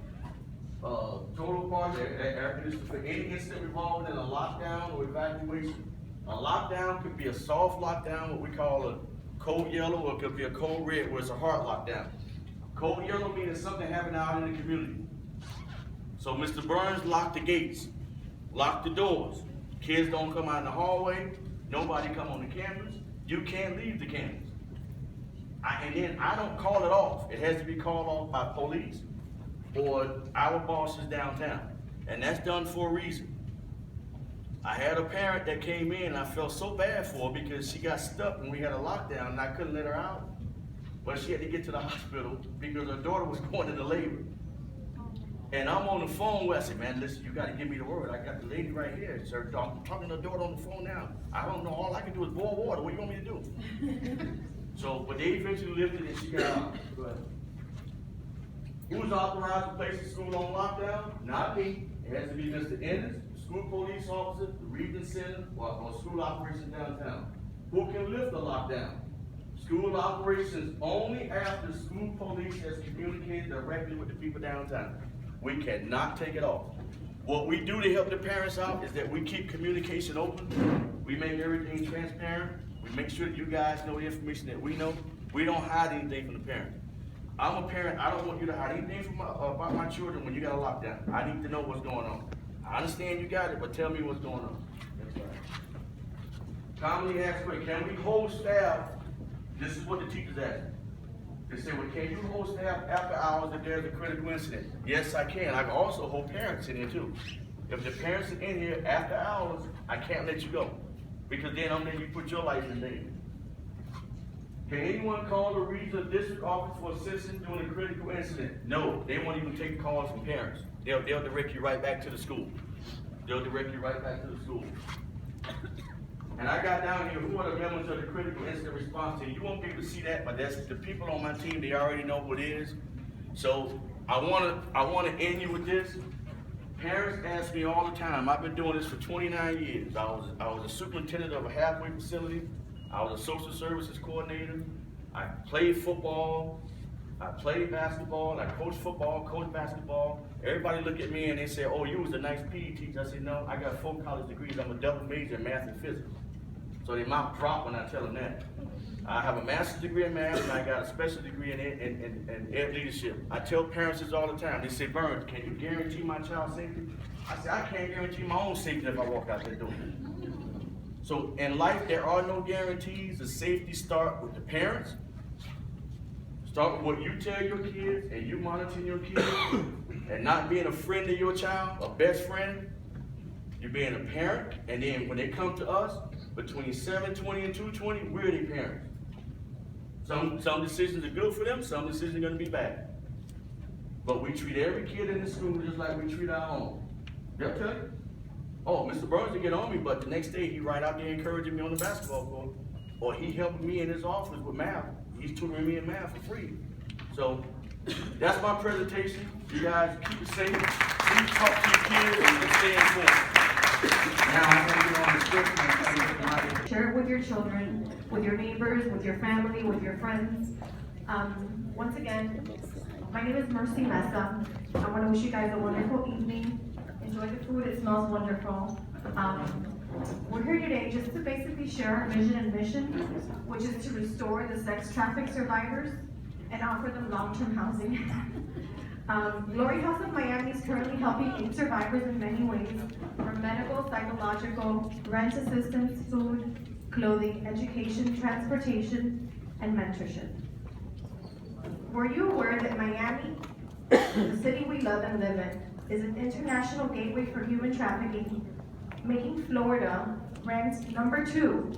Total party, air conditioning for any incident involved in a lockdown or evacuation. A lockdown could be a soft lockdown, what we call a cold yellow, or it could be a cold red, where it's a hard lockdown. Cold yellow means something happened out in the community. So Mr. Burns locked the gates, locked the doors. Kids don't come out in the hallway, nobody come on the campus, you can't leave the campus. And then I don't call it off. It has to be called off by police or our bosses downtown. And that's done for a reason. I had a parent that came in, and I felt so bad for her because she got stuck when we had a lockdown and I couldn't let her out. But she had to get to the hospital because her daughter was going into labor. And I'm on the phone where I said, man, listen, you gotta give me the word. I got the lady right here. Sir, I'm talking to the daughter on the phone now. I don't know, all I can do is boil water. What do you want me to do? So, but they eventually lifted and she got out. Go ahead. Who's authorized to place the school on lockdown? Not me. It has to be Mr. Ennis, school police officer, the region center, or school operations downtown. Who can lift the lockdown? School operations only after school police has communicated directly with the people downtown. We cannot take it off. What we do to help the parents out is that we keep communication open. We make everything transparent. We make sure that you guys know the information that we know. We don't hide anything from the parent. I'm a parent, I don't want you to hide anything from about my children when you got a lockdown. I need to know what's going on. I understand you got it, but tell me what's going on. That's right. Commonly asked, can we hold staff? This is what the teachers ask. They say, well, can you hold staff after hours if there's a critical incident? Yes, I can. I can also hold parents in here too. If the parents are in here after hours, I can't let you go, because then I'm letting you put your life in danger. Can anyone call the regional district office for assistance during a critical incident? No, they won't even take calls from parents. They'll direct you right back to the school. They'll direct you right back to the school. And I got down here, who are the members of the critical incident response team? You won't be able to see that, but that's the people on my team, they already know who it is. So I wanna end you with this. Parents ask me all the time, I've been doing this for 29 years. I was a superintendent of a halfway facility. I was a social services coordinator. I played football. I played basketball. I coached football, coached basketball. Everybody look at me and they say, oh, you was a nice PE teacher. I said, no, I got 4 college degrees. I'm a double major in math and physics. So they mouth drop when I tell them that. I have a master's degree in math and I got a special degree in ed leadership. I tell parents this all the time. They say, Burns, can you guarantee my child's safety? I say, I can't guarantee my own safety if I walk out that door. So in life, there are no guarantees. The safety start with the parents. Start with what you tell your kids and you monitor your kids, and not being a friend to your child, a best friend. You're being a parent, and then when they come to us, between 720 and 220, we're the parents. Some decisions are good for them, some decisions are gonna be bad. But we treat every kid in the school just like we treat our own. They'll tell you. Oh, Mr. Burns will get on me, but the next day he right out there encouraging me on the basketball court. Or he helping me in his office with math. He's tutoring me in math for free. So that's my presentation. You guys keep it safe. Please talk to your kids and stay informed. Now, I'm gonna get on the script and Share it with your children, with your neighbors, with your family, with your friends. Once again, my name is Mesa. I want to wish you guys a wonderful evening. Enjoy the food, it smells wonderful. We're here today just to basically share our vision and mission, which is to restore the sex traffic survivors and offer them long-term housing. Glory House of Miami is currently helping 8 survivors in many ways, from medical, psychological, rent assistance, food, clothing, education, transportation, and mentorship. Were you aware that Miami, the city we love and live in, is an international gateway for human trafficking, making Florida ranked #2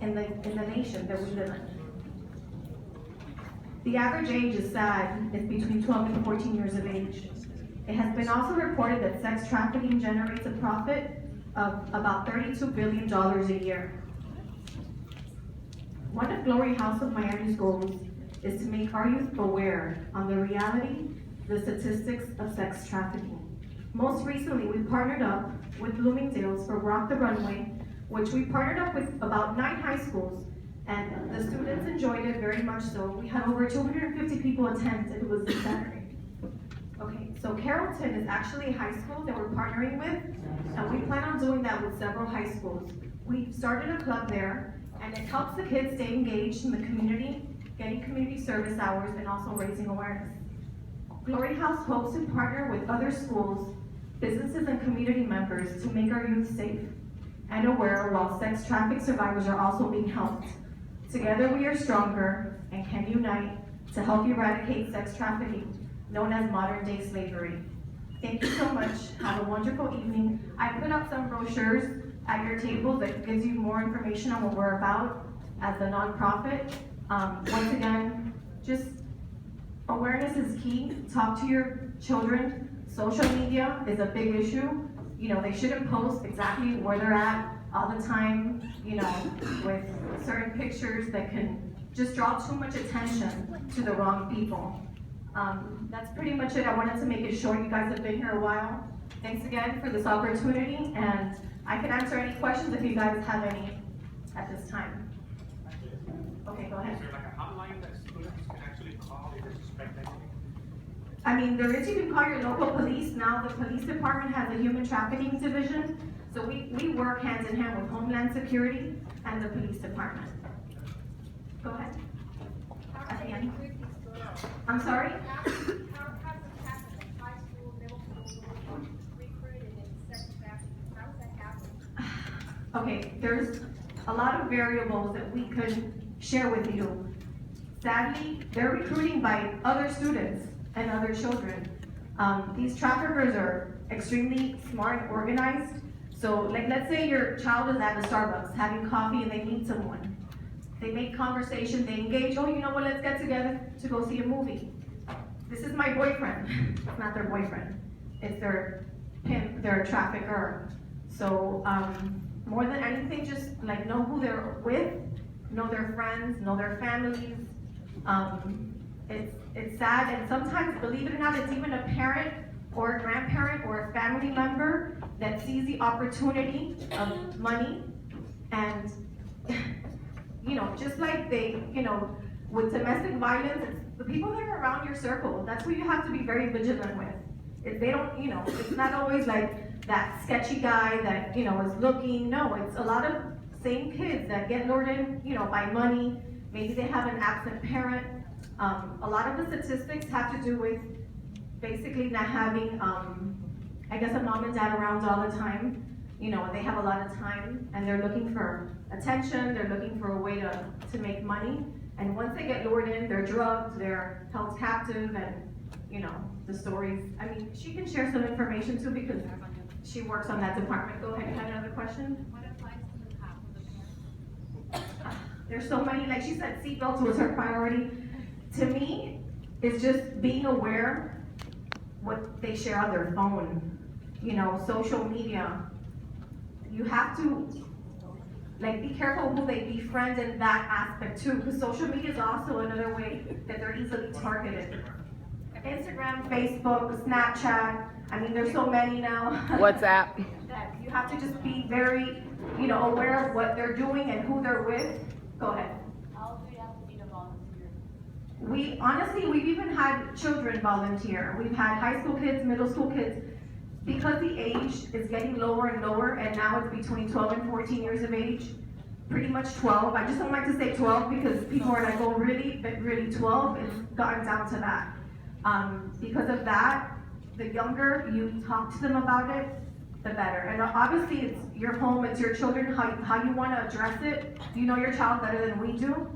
in the nation that we live in? The average age is sad, is between 12 and 14 years of age. It has been also reported that sex trafficking generates a profit of about $32 billion a year. One of Glory House of Miami's goals is to make our youth aware on the reality, the statistics of sex trafficking. Most recently, we partnered up with Bloomingdale's for Rock the Runway, which we partnered up with about 9 high schools, and the students enjoyed it very much so. We had over 250 people attend. It was this Saturday. Okay, so Carrollton is actually a high school that we're partnering with, and we plan on doing that with several high schools. We started a club there, and it helps the kids stay engaged in the community, getting community service hours, and also raising awareness. Glory House hopes to partner with other schools, businesses, and community members to make our youth safe and aware while sex traffic survivors are also being helped. Together we are stronger and can unite to help eradicate sex trafficking, known as modern-day slavery. Thank you so much. Have a wonderful evening. I put up some brochures at your table that gives you more information on what we're about as a nonprofit. Once again, just awareness is key. Talk to your children. Social media is a big issue. You know, they shouldn't post exactly where they're at all the time, you know, with certain pictures that can just draw too much attention to the wrong people. That's pretty much it. I wanted to make it short. You guys have been here a while. Thanks again for this opportunity, and I can answer any questions if you guys have any at this time. Okay, go ahead. Is there like a hotline that students can actually call if they suspect anything? I mean, there is, you can call your local police. Now the police department has a human trafficking division. So we work hand in hand with Homeland Security and the police department. Go ahead. How do they recruit these girls? I'm sorry? How does it happen in high school, middle school, recruited in sex trafficking? How does that happen? Okay, there's a lot of variables that we could share with you. Sadly, they're recruiting by other students and other children. These traffickers are extremely smart and organized. So like, let's say your child is at the Starbucks having coffee and they meet someone. They make conversation, they engage, oh, you know what, let's get together to go see a movie. This is my boyfriend. It's not their boyfriend. It's their pimp, their trafficker. So more than anything, just like know who they're with, know their friends, know their families. It's sad, and sometimes, believe it or not, it's even a parent or a grandparent or a family member that sees the opportunity of money, and you know, just like they, you know, with domestic violence, it's the people that are around your circle. That's who you have to be very vigilant with. If they don't, you know, it's not always like that sketchy guy that, you know, is looking. No, it's a lot of same kids that get lured in, you know, by money. Maybe they have an absent parent. A lot of the statistics have to do with basically not having, I guess, a mom and dad around all the time. You know, they have a lot of time and they're looking for attention, they're looking for a way to make money. And once they get lured in, they're drugged, they're held captive, and, you know, the stories. I mean, she can share some information too because she works on that department. Go ahead, you had another question? What advice do you have There's so many, like she said, seatbelts was her priority. To me, it's just being aware what they share on their phone, you know, social media. You have to, like, be careful who they befriend in that aspect too, because social media is also another way that they're easily targeted. Instagram, Facebook, Snapchat, I mean, there's so many now. WhatsApp. That you have to just be very, you know, aware of what they're doing and who they're with. Go ahead. How do you have to be a volunteer? We've even had children volunteer. We've had high school kids, middle school kids. Because the age is getting lower and lower, and now it's between 12 and 14 years of age, pretty much 12. I just don't like to say 12 because people are like, oh, really? But really 12, it's gotten down to that. Because of that, the younger you talk to them about it, the better. And obviously it's your home, it's your children, how you want to address it. You know your child better than we do.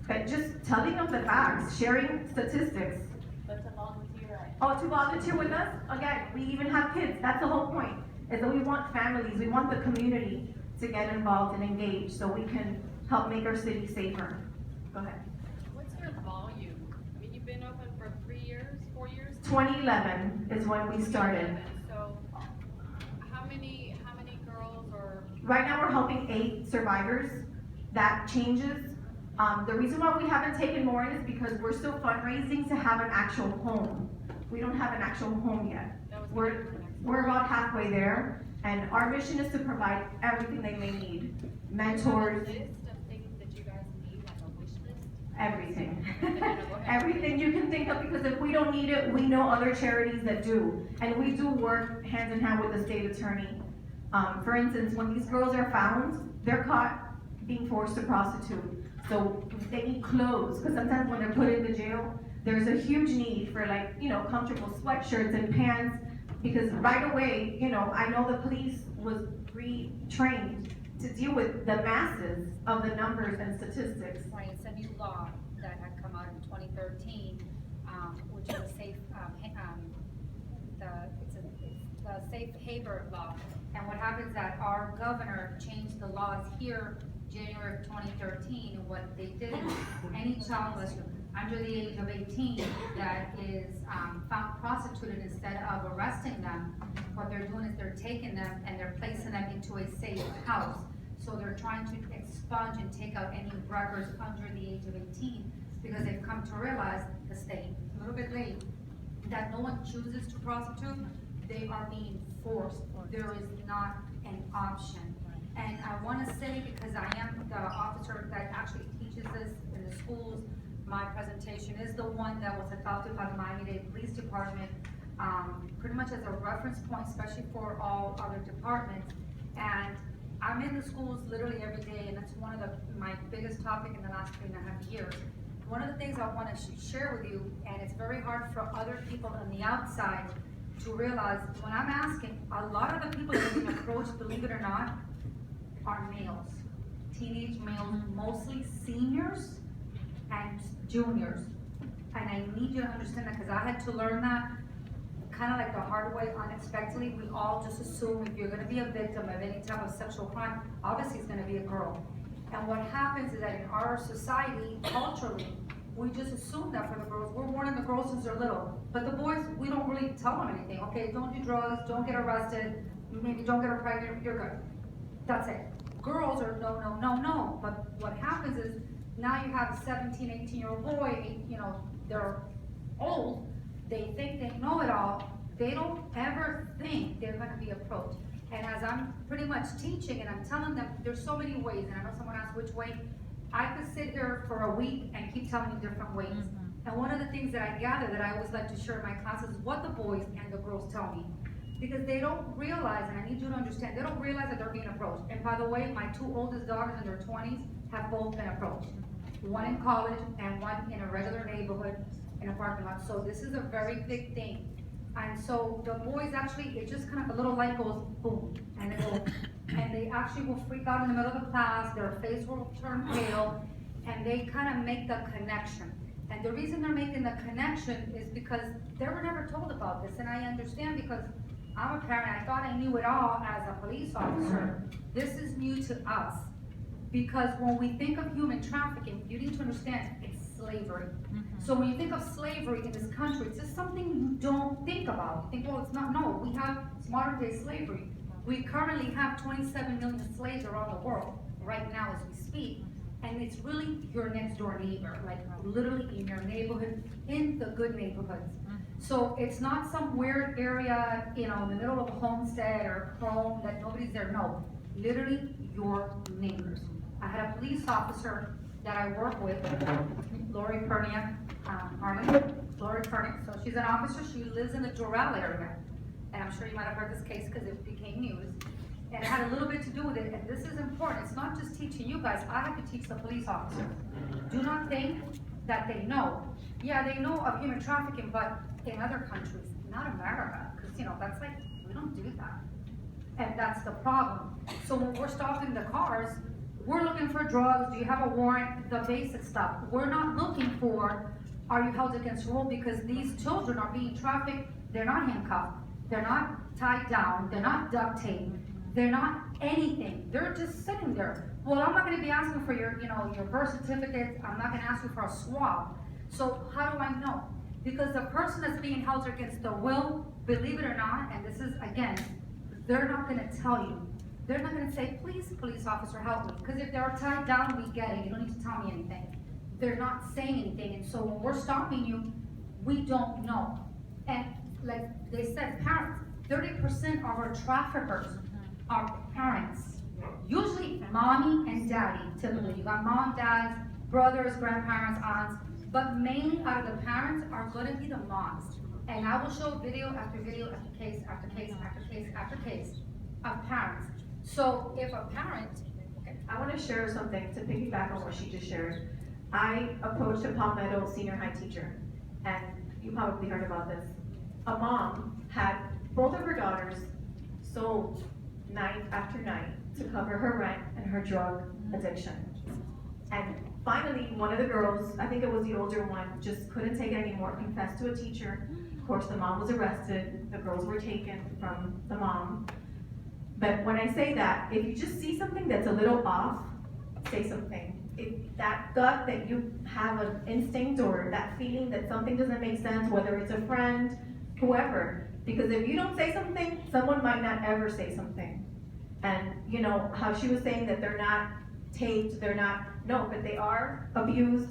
But just telling them the facts, sharing statistics. But to volunteer, Oh, to volunteer with us? Again, we even have kids. That's the whole point. Is that we want families, we want the community to get involved and engage so we can help make our city safer. Go ahead. what's your volume? I mean, you've been open for 3 years, 4 years? 2011 is when we started. So, how many girls or? Right now we're helping 8 survivors. That changes. The reason why we haven't taken more in is because we're still fundraising to have an actual home. We don't have an actual home yet. We're about halfway there, and our mission is to provide everything they may need. Mentors, Do you have a list of things that you guys need, like a wish list? everything. Everything you can think of, because if we don't need it, we know other charities that do. And we do work hand in hand with the state attorney. For instance, when these girls are found, they're caught being forced to prostitute. So they need clothes, because sometimes when they're put into jail, there's a huge need for, like, you know, comfortable sweatshirts and pants, because right away, you know, I know the police was retrained to deal with the masses of the numbers and statistics. Right, it's a new law that had come out in 2013, which is a safe, the safe haven law. And what happens is that our governor changed the laws here January of 2013, and what they did is any child under the age of 18 that is found prostituted, instead of arresting them, what they're doing is they're taking them and they're placing them into a safe house. So they're trying to expunge and take out any records under the age of 18, because they've come to realize, the state, a little bit late, that no one chooses to prostitute, they are being forced. There is not an option. And I want to say, because I am the officer that actually teaches this in the schools, my presentation is the one that was adopted by the Miami-Dade Police Department, pretty much as a reference point, especially for all other departments. And I'm in the schools literally every day, and that's one of my biggest topic in the last 3.5 years. One of the things I want to share with you, and it's very hard for other people on the outside to realize, when I'm asking, a lot of the people that are being approached, believe it or not, are males, teenage males, mostly seniors and juniors. And I need you to understand that, because I had to learn that kind of like the hard way, unexpectedly. We all just assume if you're going to be a victim of any type of sexual crime, obviously it's going to be a girl. And what happens is that in our society, culturally, we just assume that for the girls. We're warning the girls since they're little. But the boys, we don't really tell them anything. Okay, don't do drugs, don't get arrested, maybe don't get her pregnant, you're good. That's it. Girls are no, no, no, no. But what happens is, now you have a 17, 18-year-old boy, you know, they're old, they think they know it all. They don't ever think they're gonna be approached. And as I'm pretty much teaching and I'm telling them, there's so many ways, and I know someone asked which way, I could sit here for a week and keep telling you different ways. And one of the things that I gather that I always like to share in my classes is what the boys and the girls tell me. Because they don't realize, and I need you to understand, they don't realize that they're being approached. And by the way, my 2 oldest daughters in their 20s have both been approached. One in college and one in a regular neighborhood in a parking lot. So this is a very big thing. And so the boys actually, it just kind of, a little light goes boom, and they actually will freak out in the middle of the class, their face will turn pale, and they kind of make the connection. And the reason they're making the connection is because they were never told about this, and I understand, because I'm a parent, I thought I knew it all as a police officer. This is new to us. Because when we think of human trafficking, you need to understand it's slavery. So when you think of slavery in this country, it's just something you don't think about. You think, well, it's not, no, we have modern day slavery. We currently have 27 million slaves around the world right now as we speak. And it's really your next door neighbor, like literally in your neighborhood, in the good neighborhoods. So it's not some weird area, you know, in the middle of a homestead or a home that nobody's there, no. Literally your neighbors. I had a police officer that I work with, Lori Pernia, Lori Pernia, so she's an officer, she lives in the Doral area. And I'm sure you might have heard this case because it became news. And it had a little bit to do with it, and this is important, it's not just teaching you guys, I have to teach the police officers. Do not think that they know. Yeah, they know of human trafficking, but in other countries, not America, because you know, that's like, we don't do that. And that's the problem. So when we're stopping the cars, we're looking for drugs, do you have a warrant, the basic stuff. We're not looking for, are you held against rule, because these children are being trafficked, they're not handcuffed, they're not tied down, they're not duct taped, they're not anything, they're just sitting there. Well, I'm not gonna be asking for your, you know, your birth certificate, I'm not gonna ask you for a swab. So how do I know? Because the person that's being held against their will, believe it or not, and this is, again, they're not gonna tell you. They're not gonna say, please, police officer, help me. Because if they're tied down, we get it, you don't need to tell me anything. They're not saying anything, and so when we're stopping you, we don't know. And like they said, parents, 30% of our traffickers are parents. Usually mommy and daddy, typically. You got mom, dads, brothers, grandparents, aunts, but mainly out of the parents are gonna be the moms. And I will show video after video after case after case after case after case of parents. So if a parent, I want to share something to piggyback on what she just shared. I approached a Palmetto senior high teacher, and you probably heard about this. A mom had both of her daughters sold night after night to cover her rent and her drug addiction. And finally, one of the girls, I think it was the older one, just couldn't take it anymore, confessed to a teacher. Of course, the mom was arrested, the girls were taken from the mom. But when I say that, if you just see something that's a little off, say something. If that gut that you have an instinct or that feeling that something doesn't make sense, whether it's a friend, whoever, because if you don't say something, someone might not ever say something. And you know, how she was saying that they're not taped, they're not, no, but they are abused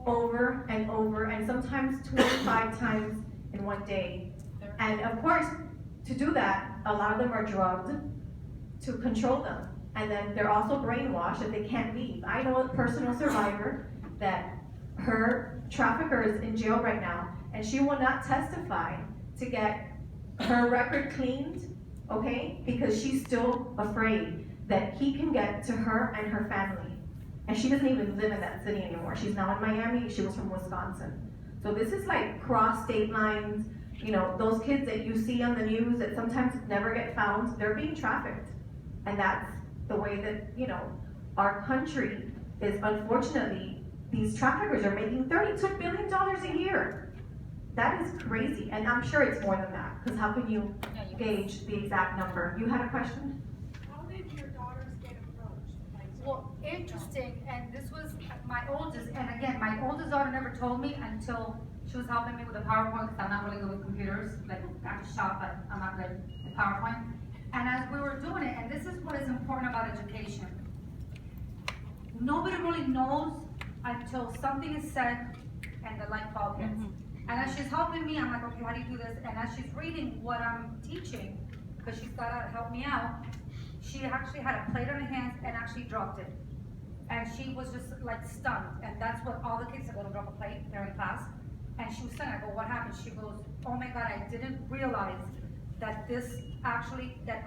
over and over, and sometimes 25 times in one day. And of course, to do that, a lot of them are drugged to control them. And then they're also brainwashed that they can't leave. I know a personal survivor that her trafficker is in jail right now, and she will not testify to get her record cleaned, okay? Because she's still afraid that he can get to her and her family. And she doesn't even live in that city anymore. She's now in Miami, she was from Wisconsin. So this is like cross state lines, you know, those kids that you see on the news that sometimes never get found, they're being trafficked. And that's the way that, you know, our country is, unfortunately, these traffickers are making $32 billion a year. That is crazy, and I'm sure it's more than that, because how can you gauge the exact number? You had a question? How did your daughters get approached? Well, interesting, and this was my oldest, and again, my oldest daughter never told me until she was helping me with the PowerPoint, because I'm not really good with computers, like, I'm shocked, but I'm not good at PowerPoint. And as we were doing it, and this is what is important about education, nobody really knows until something is said and the light bulb hits. And as she's helping me, I'm like, okay, how do you do this? And as she's reading what I'm teaching, because she's gotta help me out, she actually had a plate on her hands and actually dropped it. And she was just like stunned. And that's what all the kids said, go drop a plate, they're in class. And she was stunned. I go, what happened? She goes, oh my God, I didn't realize that this actually, that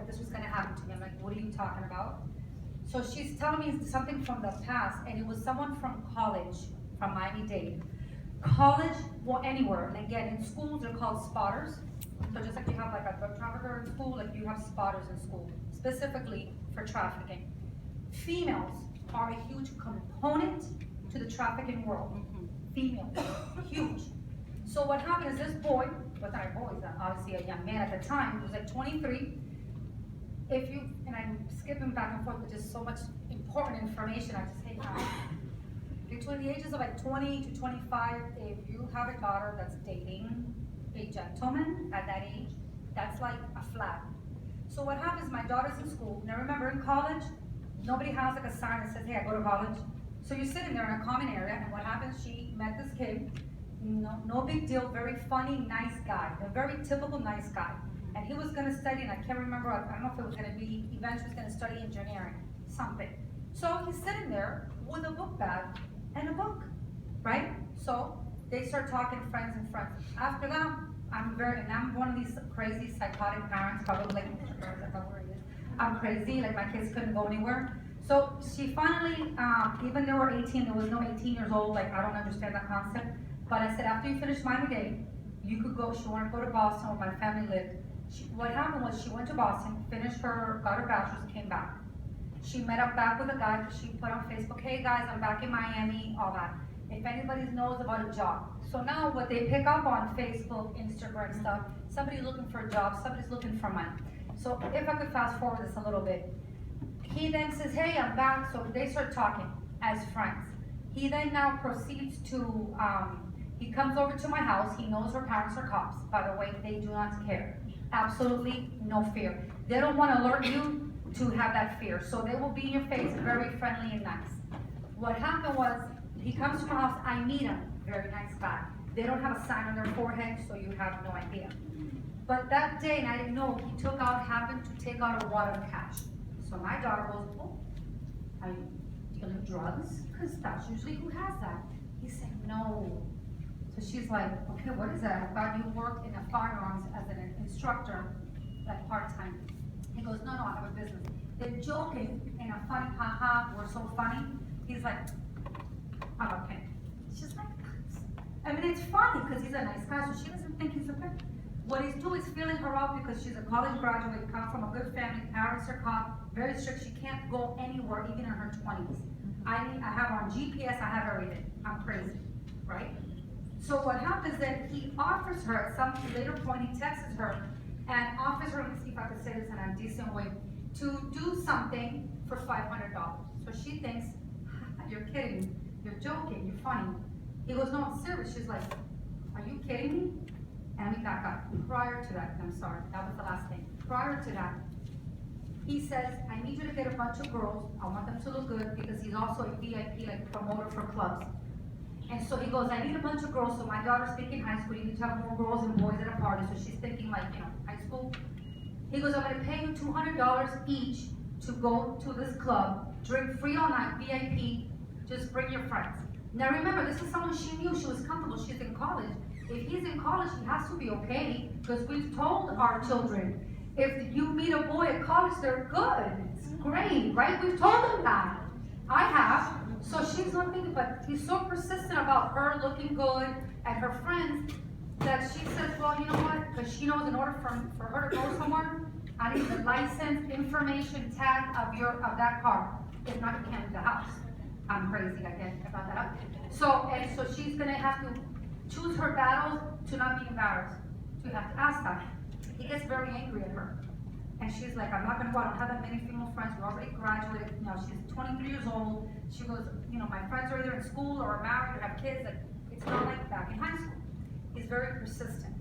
this was gonna happen to me. I'm like, what are you talking about? So she's telling me something from the past, and it was someone from college, from Miami Dade. College, well, anywhere, and again, in schools, they're called spotters. So just like you have like a drug trafficker in school, like you have spotters in school, specifically for trafficking. Females are a huge component to the trafficking world. Females, huge. So what happened is this boy, was not a boy, he's obviously a young man at the time, he was like 23. And I'm skipping back and forth, but just so much important information, I just hate that. Between the ages of like 20 to 25, if you have a daughter that's dating a gentleman at that age, that's like a flag. So what happens, my daughter's in school, now remember in college, nobody has like a sign that says, hey, I go to college. So you're sitting there in a common area, and what happens, she met this kid, no big deal, very funny, nice guy, a very typical nice guy. And he was gonna study, and I can't remember, I don't know if it was gonna be, eventually was gonna study engineering, something. So he's sitting there with a book bag and a book, right? So they start talking friends and friends. After that, I'm one of these crazy psychotic parents, probably like, I'm crazy, like my kids couldn't go anywhere. So she finally, even though we're 18, there was no 18 years old, like I don't understand that concept. But I said, after you finish Miami-Dade, you could go, she wanted to go to Boston where my family lived. What happened was she went to Boston, got her bachelor's, came back. She met up back with a guy, she put on Facebook, hey guys, I'm back in Miami, all that. If anybody knows about a job. So now what they pick up on Facebook, Instagram stuff, somebody's looking for a job, somebody's looking for money. So if I could fast forward this a little bit. He then says, hey, I'm back, so they start talking as friends. He then now proceeds to, he comes over to my house, he knows her parents are cops. By the way, they do not care. Absolutely no fear. They don't want to alert you to have that fear. So they will be in your face, very friendly and nice. What happened was, he comes to my house, I meet him, very nice guy. They don't have a sign on their forehead, so you have no idea. But that day, and I didn't know, he happened to take out a wad of cash. So my daughter goes, oh, are you dealing drugs? Because that's usually who has that. He said, no. So she's like, okay, what is that? I thought you worked in a firearms as an instructor, like part-time. He goes, no, I have a business. They're joking in a funny, haha, we're so funny. He's like, I'm okay. She's like, I mean, it's funny because he's a nice guy, so she doesn't think he's okay. What he's doing is feeling her out because she's a college graduate, comes from a good family, parents are cop, very strict, she can't go anywhere, even in her 20s. I have her on GPS, I have everything. I'm crazy, right? So what happens then, he offers her, at some later point, he texts her, and offers her, let me see if I can say this in a decent way, to do something for $500. So she thinks, you're kidding me, you're joking, you're funny. He goes, no, I'm serious. She's like, are you kidding me? And we back up. Prior to that, I'm sorry, that was the last thing. Prior to that, he says, I need you to get a bunch of girls. I want them to look good because he's also a VIP, like promoter for clubs. And so he goes, I need a bunch of girls. So my daughter's thinking high school, you need to have more girls and boys at a party. So she's thinking like, high school. He goes, I'm gonna pay you $200 each to go to this club, drink free all night, VIP, just bring your friends. Now remember, this is someone she knew, she was comfortable, she's in college. If he's in college, he has to be okay, because we've told our children, if you meet a boy at college, they're good, it's great, right? We've told them that. I have. So she's not thinking, but he's so persistent about her looking good and her friends that she says, well, you know what? Because she knows in order for her to go somewhere, I need the license information tag of that car. If not, you can't leave the house. I'm crazy, I guess, about that. So she's gonna have to choose her battles to not be embarrassed. So you have to ask that. He gets very angry at her. And she's like, I'm not gonna go, I don't have that many female friends, we're already graduated, she's 23 years old. She goes, my friends are either in school or are married or have kids, like, it's not like back in high school. He's very persistent.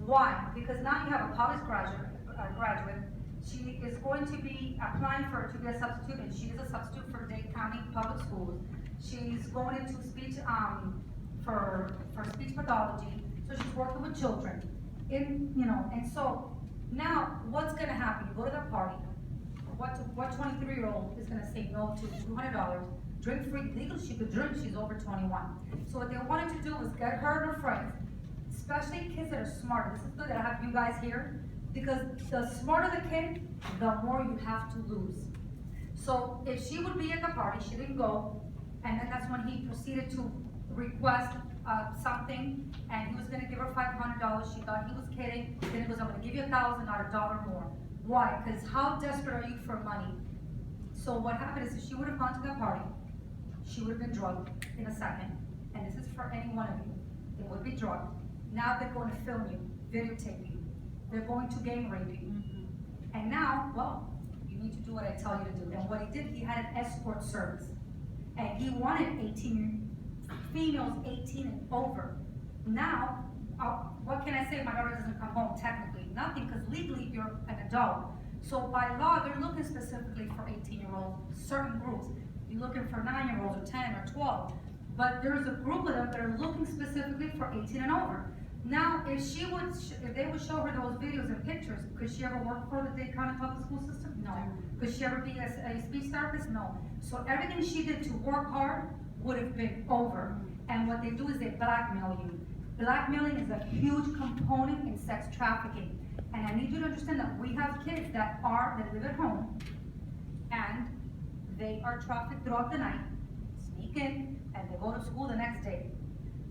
Why? Because now you have a college graduate, she is going to be applying to be a substitute, and she is a substitute for Dade County Public Schools. She's going into speech, for speech pathology, so she's working with children. And so, now, what's gonna happen? You go to that party, what 23-year-old is gonna say no to $200, drink free, legally she could drink, she's over 21. So what they wanted to do was get her and her friends, especially kids that are smart. This is good that I have you guys here, because the smarter the kid, the more you have to lose. So if she would be at the party, she didn't go, and then that's when he proceeded to request something, and he was gonna give her $500. She thought he was kidding. Then he goes, I'm gonna give you $1,000, not $1 more. Why? Because how desperate are you for money? So what happened is, if she would have gone to that party, she would have been drugged in a second. And this is for any one of you. They would be drugged. Now they're going to film you, videotape you. They're going to gang rape you. And now, well, you you need to do what I tell you to do. And what he did, he had an escort service. And he wanted females 18 and over. Now, what can I say? My daughter doesn't come home technically. Nothing, because legally you're an adult. So by law, they're looking specifically for 18-year-olds, certain groups. You're looking for 9-year-olds or 10 or 12. But there's a group of them that are looking specifically for 18 and over. Now, if they would show her those videos and pictures, could she ever work for the Dade County Public School System? No. Could she ever be a speech therapist? No. So everything she did to work hard would have been over. And what they do is they blackmail you. Blackmailing is a huge component in sex trafficking. And I need you to understand that we have kids that live at home, and they are trafficked throughout the night, sneak in, and they go to school the next day.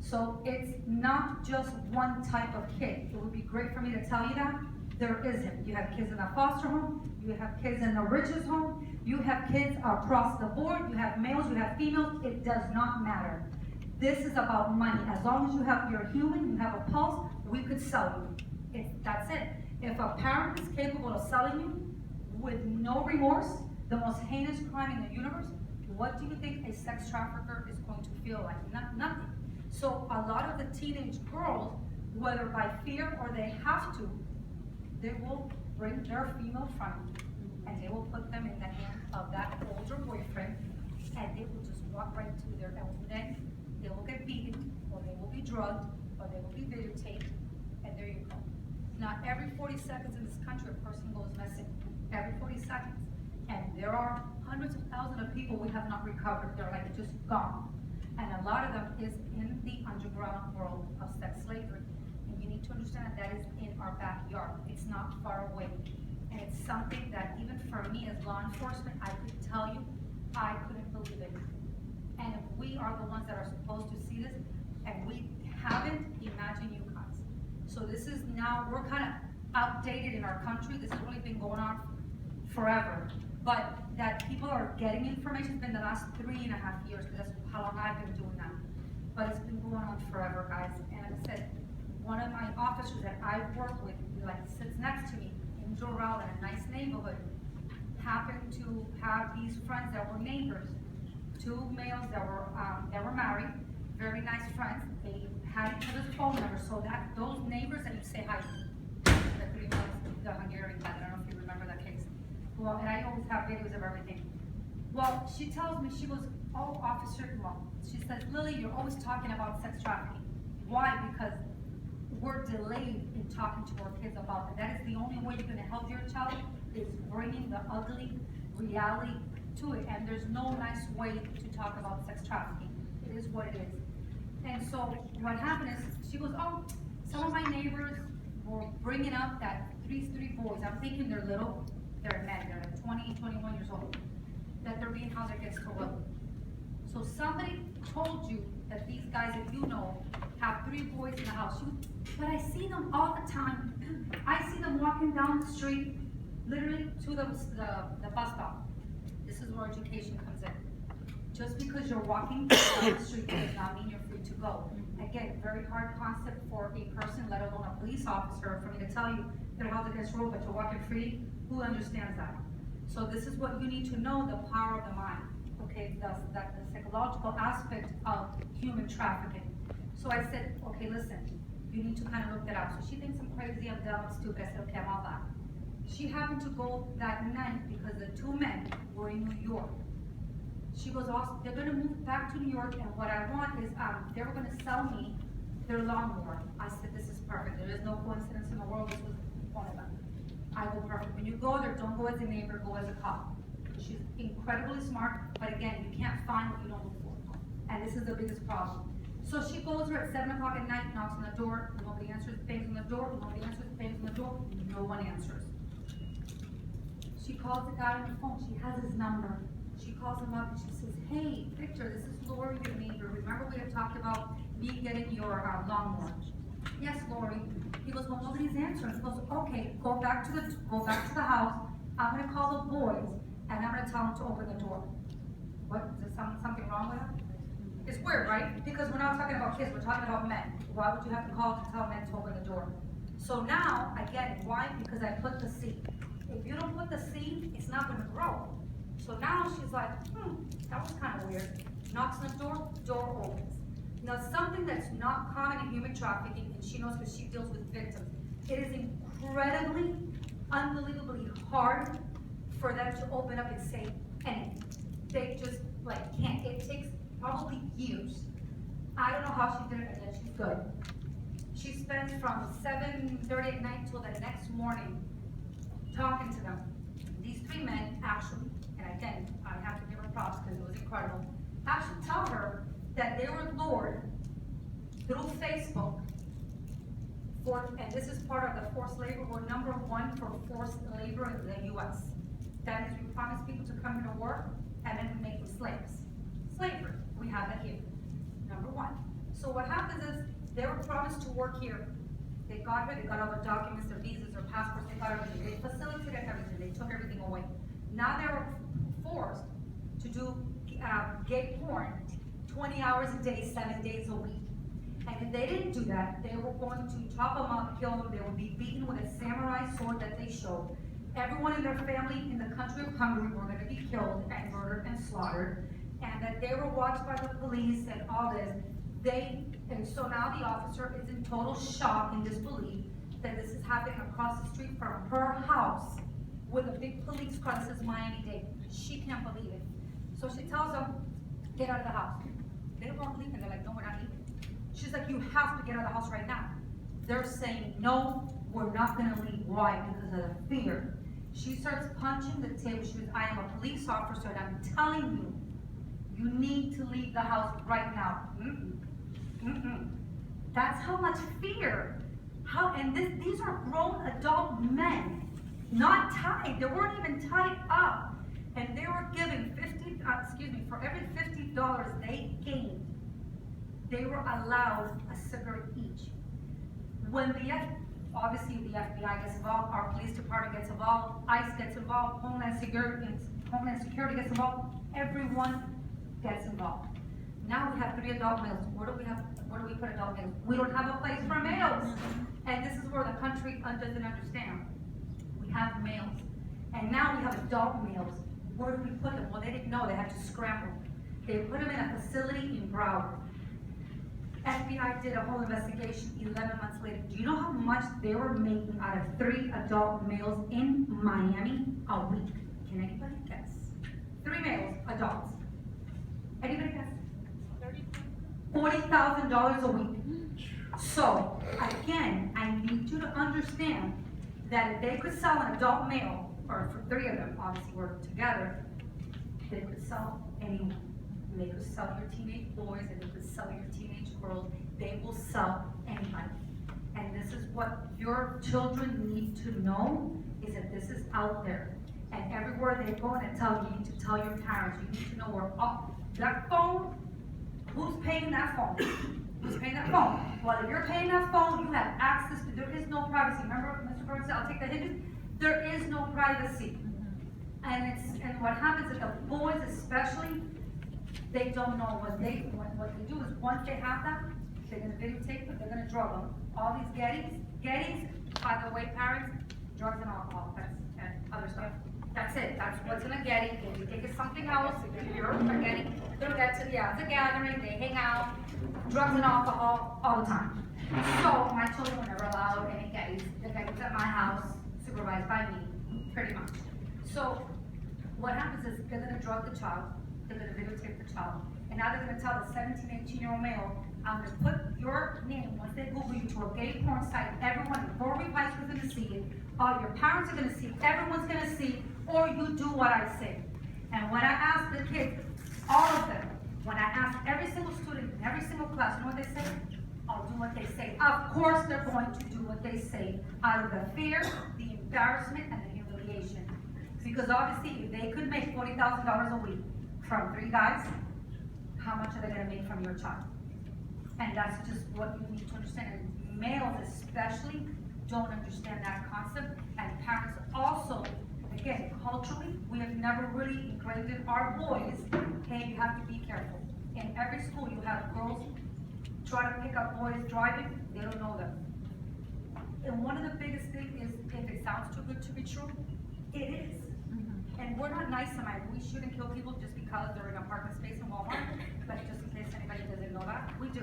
So it's not just one type of kid. It would be great for me to tell you that. There isn't. You have kids in a foster home, you have kids in the richest home, you have kids across the board, you have males, you have females, it does not matter. This is about money. As long as you're human, you have a pulse, we could sell you. That's it. If a parent is capable of selling you with no remorse, the most heinous crime in the universe, what do you think a sex trafficker is going to feel like? Nothing. So a lot of the teenage girls, whether by fear or they have to, they will bring their female friend and they will put them in the hands of that older boyfriend, and they will just walk right to their own. Then they will get beaten, or they will be drugged, or they will be videotaped, and there you go. Not every 40 seconds in this country a person goes missing. Every 40 seconds. And there are hundreds of thousands of people we have not recovered. They're like just gone. And a lot of them is in the underground world of sex slavery. And you need to understand that is in our backyard. It's not far away. And it's something that even for me as law enforcement, I could tell you, I couldn't believe it. And if we are the ones that are supposed to see this, and we haven't, imagine you guys. So this is now, we're kind of outdated in our country. This has really been going on forever. But that people are getting information has been the last 3.5 years, because that's how long I've been doing that. But it's been going on forever, guys. And like I said, one of my officers that I work with, like sits next to me in Doral in a nice neighborhood, happened to have these friends that were neighbors, 2 males that were married, very nice friends. They had each other's phone numbers, so that those neighbors that you say hi, the 3 months, the Hungarian guy, I don't know if you remember that case. Well, and I always have videos of everything. Well, she tells me, she goes, oh, Officer, well, she says, Lily, you're always talking about sex trafficking. Why? Because we're delayed in talking to our kids about it. That is the only way you're gonna help your child, is bringing the ugly reality to it. And there's no nice way to talk about sex trafficking. It is what it is. And so what happened is, she goes, oh, some of my neighbors were bringing up that these 3 boys, I'm thinking they're little, they're men, they're like 20, 21 years old, that they're being held against her will. So somebody told you that these guys that you know have 3 boys in the house. But I see them all the time. I see them walking down the street, literally to the bus stop. This is where education comes in. Just because you're walking down the street does not mean you're free to go. Again, very hard concept for a person, let alone a police officer, for me to tell you they're held against rule, but you're walking free. Who understands that? So this is what you need to know, the power of the mind. Okay, the psychological aspect of human trafficking. So I said, okay, listen, you need to kind of look that up. So she thinks I'm crazy, I'm dumb, I'm stupid. I said, okay, I'm all that. She happened to go that night because the 2 men were in New York. She goes, also, they're gonna move back to New York, and what I want is, they were gonna sell me their lawnmower. I said, this is perfect. There is no coincidence in the world. This was one of them. I go, perfect. When you go there, don't go as a neighbor, go as a cop. She's incredibly smart, but again, you can't find what you don't look for. And this is the biggest problem. So she goes there at 7 o'clock at night, knocks on the door, nobody answers, bangs on the door, nobody answers, bangs on the door, no one answers. She calls the guy on the phone, she has his number. She calls him up and she says, hey, Victor, this is Lori, your neighbor. Remember we had talked about me getting your lawnmower? Yes, Lori. He goes, well, nobody's answering. He goes, okay, go back to the house. I'm gonna call the boys and I'm gonna tell them to open the door. What, is there something wrong with it? It's weird, right? Because we're not talking about kids, we're talking about men. Why would you have to call to tell men to open the door? So now, I get it. Why? Because I put the seat. if you don't put the seed, it's not gonna grow. So now she's like, that was kind of weird. Knocks on the door, door opens. Now, something that's not common in human trafficking, and she knows because she deals with victims, it is incredibly, unbelievably hard for them to open up and say anything. They just like can't. It takes probably years. I don't know how she did it, and yet she's good. She spends from 7:30 at night till the next morning talking to them. These three men actually, and again, I have to give her props because it was incredible, actually tell her that they were lured through Facebook for, and this is part of the forced labor, we're number one for forced labor in the US. That is, we promise people to come here to work, and then we make them slaves. Slavery, we have that here, number one. So what happens is, they were promised to work here. They got here, they got all their documents, their visas, their passports, they got everything. They facilitated everything, they took everything away. Now they were forced to do gay porn 20 hours a day, 7 days a week. And if they didn't do that, they were going to chop them up, kill them, they would be beaten with a samurai sword that they showed. Everyone in their family in the country of Hungary were gonna be killed and murdered and slaughtered. And that they were watched by the police and all this. And so now the officer is in total shock and disbelief that this is happening across the street from her house with a big police car that says Miami-Dade. She can't believe it. So she tells them, get out of the house. They won't leave, and they're like, no, we're not leaving. She's like, you have to get out of the house right now. They're saying, no, we're not gonna leave. Why? Because of the fear. She starts punching the table. She goes, I am a police officer, and I'm telling you, you need to leave the house right now. That's how much fear. These are grown adult men, not tied. They weren't even tied up. And they were given for every $50 they gained, they were allowed a cigarette each. When obviously the FBI gets involved, our police department gets involved, ICE gets involved, Homeland Security gets involved, everyone gets involved. Now we have 3 adult males. Where do we put adult males? We don't have a place for males. And this is where the country doesn't understand. We have males. And now we have adult males. Where do we put them? Well, they didn't know, they had to scramble. They put them in a facility in Broward. FBI did a whole investigation 11 months later. Do you know how much they were making out of 3 adult males in Miami a week? Can anybody guess? 3 males, adults. Anybody guess? $40,000 a week. So, again, I need you to understand that if they could sell an adult male, or for 3 of them, obviously working together, they could sell anyone. They could sell your teenage boys, and they could sell your teenage girls. They will sell anybody. And this is what your children need to know, is that this is out there. And everywhere they go, and I tell you, you need to tell your parents, you need to know where that phone, who's paying that phone? Who's paying that phone? Well, if you're paying that phone, you have access to, there is no privacy. Remember, Mr. Burns said, I'll take the hinges. There is no privacy. And what happens is the boys especially, they don't know what they do is once they have that, they're gonna videotape it, they're gonna drug them. All these gettings, by the way, parents, drugs and alcohol, and other stuff. That's it, that's what's in a getting. If you think it's something else, if you're forgetting, they'll get to, it's a gathering, they hang out, drugs and alcohol all the time. So my children were never allowed any gettings. The gettings at my house, supervised by me, pretty much. So what happens is they're gonna drug the child, they're gonna videotape the child, and now they're gonna tell the 17, 18-year-old male, I'm gonna put your name, once they Google you, to a gay porn site, everyone in Thornbury High School is gonna see it, all your parents are gonna see it, everyone's gonna see, or you do what I say. And when I ask the kids, all of them, when I ask every single student in every single class, you know what they say? I'll do what they say. Of course they're going to do what they say, out of the fear, the embarrassment, and the humiliation. Because obviously, if they could make $40,000 a week from 3 guys, how much are they gonna make from your child? And that's just what you need to understand. And males especially don't understand that concept. And parents also, again, culturally, we have never really ingrained in our boys, hey, you have to be careful. In every school, you have girls try to pick up boys driving, they don't know them. And one of the biggest things is, if it sounds too good to be true, It is. And we're not nice tonight, we shouldn't kill people just because they're in a parking space in Walmart, but just in case anybody doesn't know that, we do.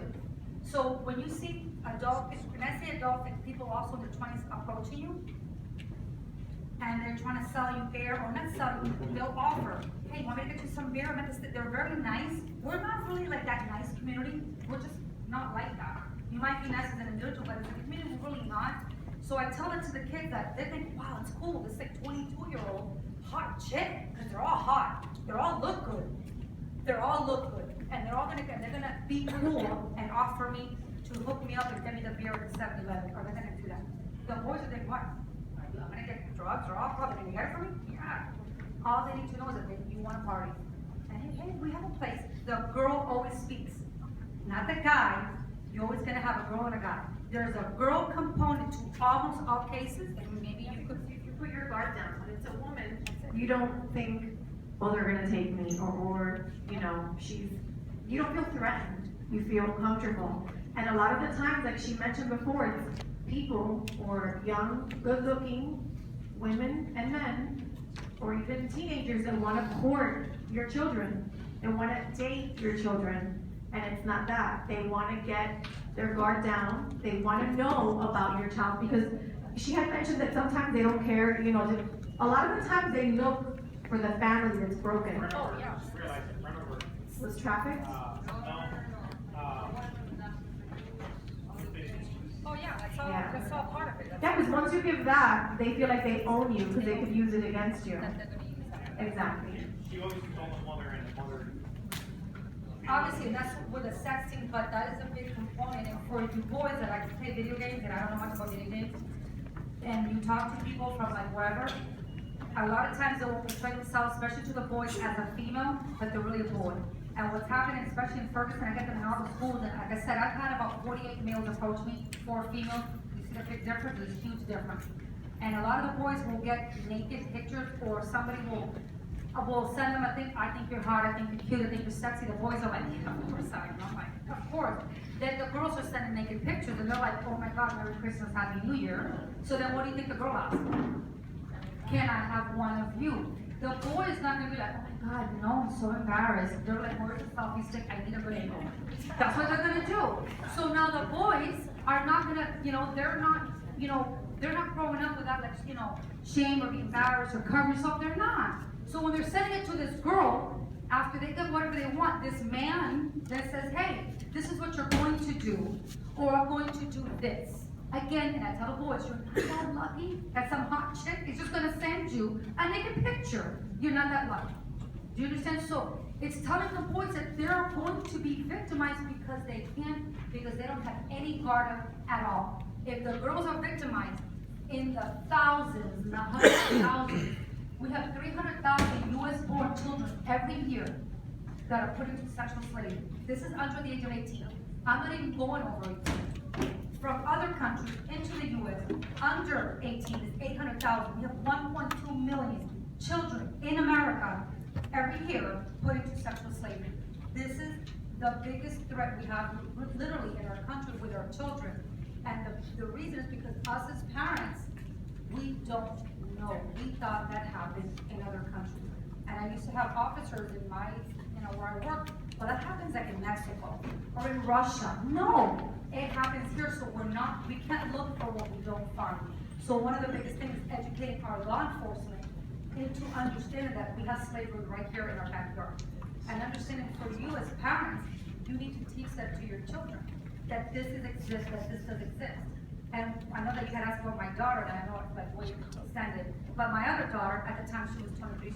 So when you see adult, when I say adult, it's people also in their twenties approaching you, and they're trying to sell you beer, or not sell you, they'll offer, hey, want me to get you some beer? They're very nice. We're not really like that nice community, we're just not like that. You might be nice as an individual, but as a community, we're really not. So I tell it to the kids that they think, wow, it's cool, this like 22-year-old hot chick, because they're all hot, they all look good. They're all look good, and they're gonna be cool and offer me to hook me up and get me the beer at 7-Eleven, or they're gonna do that. The boys are thinking, what? I'm gonna get drugs or alcohol, they're gonna get it from me? Yeah. All they need to know is that you wanna party. And hey, we have a place. The girl always speaks, not the guy. You're always gonna have a girl and a guy. There's a girl component to almost all cases, and maybe you could, If you put your guard down, when it's a woman, you don't think, oh, they're gonna take me, or, you know, you don't feel threatened, you feel comfortable. And a lot of the times, like she mentioned before, it's people, or young, good-looking women and men, or even teenagers that wanna court your children, and wanna date your children. And it's not that, they wanna get their guard down, they wanna know about your child, because she had mentioned that sometimes they don't care, you know, a lot of the times they look for the family that's broken. Oh, yeah. Just realized it, remember, Was trafficked? Oh, yeah, Yeah. that's all part of it. Yeah, because once you give that, they feel like they own you, because they could use it against you. That they're gonna use that. Exactly. she always told the mother and the mother. obviously, that's with the sexting, but that is a big component. And for you boys that like to play video games, and I don't know much about video games, and you talk to people from like wherever, a lot of times they will portray themselves, especially to the boys, as a female, but they're really a boy. And what's happening, especially in Ferguson, I get them in all the schools, and like I said, I've had about 48 males approach me, 4 females. You see the big difference? There's a huge difference. And a lot of the boys will get naked pictures, or somebody will send them a thing, I think you're hot, I think you're cute, I think you're sexy. The boys are like, yeah, of course I am. I'm like, of course. Then the girls are sending naked pictures, and they're like, oh my God, Merry Christmas, Happy New Year. So then what do you think the girl asks? Can I have one of you? The boy is not gonna be like, oh my God, no, I'm so embarrassed. They're like, where's the selfie stick? I need a good angle. That's what they're gonna do. So now the boys are not gonna, they're not growing up with that, like, shame or being embarrassed or covering yourself. They're not. So when they're sending it to this girl, after they get whatever they want, this man that says, hey, this is what you're going to do, or I'm going to do this. Again, and I tell the boys, you're not that lucky that some hot chick is just gonna send you a naked picture. You're not that lucky. Do you understand? So it's telling the boys that they're going to be victimized because they don't have any guard up at all. If the girls are victimized in the thousands, in the hundreds of thousands, we have 300,000 US born children every year that are put into sexual slavery. This is under the age of 18. I'm not even going over 18. From other countries into the US, under 18 is 800,000. We have 1.2 million children in America every year put into sexual slavery. This is the biggest threat we have literally in our country with our children. And the reason is because us as parents, we don't know. We thought that happened in other countries. And I used to have officers in my, where I work, well, that happens like in Mexico or in Russia. No, it happens here, so we can't look for what we don't find. So one of the biggest things is educating our law enforcement into understanding that we have slavery right here in our backyard. And understanding for you as parents, you need to teach that to your children, that this exists, that this does exist. And I know that you had asked about my daughter, and I know it's like way extended, but my other daughter, at the time she was 23,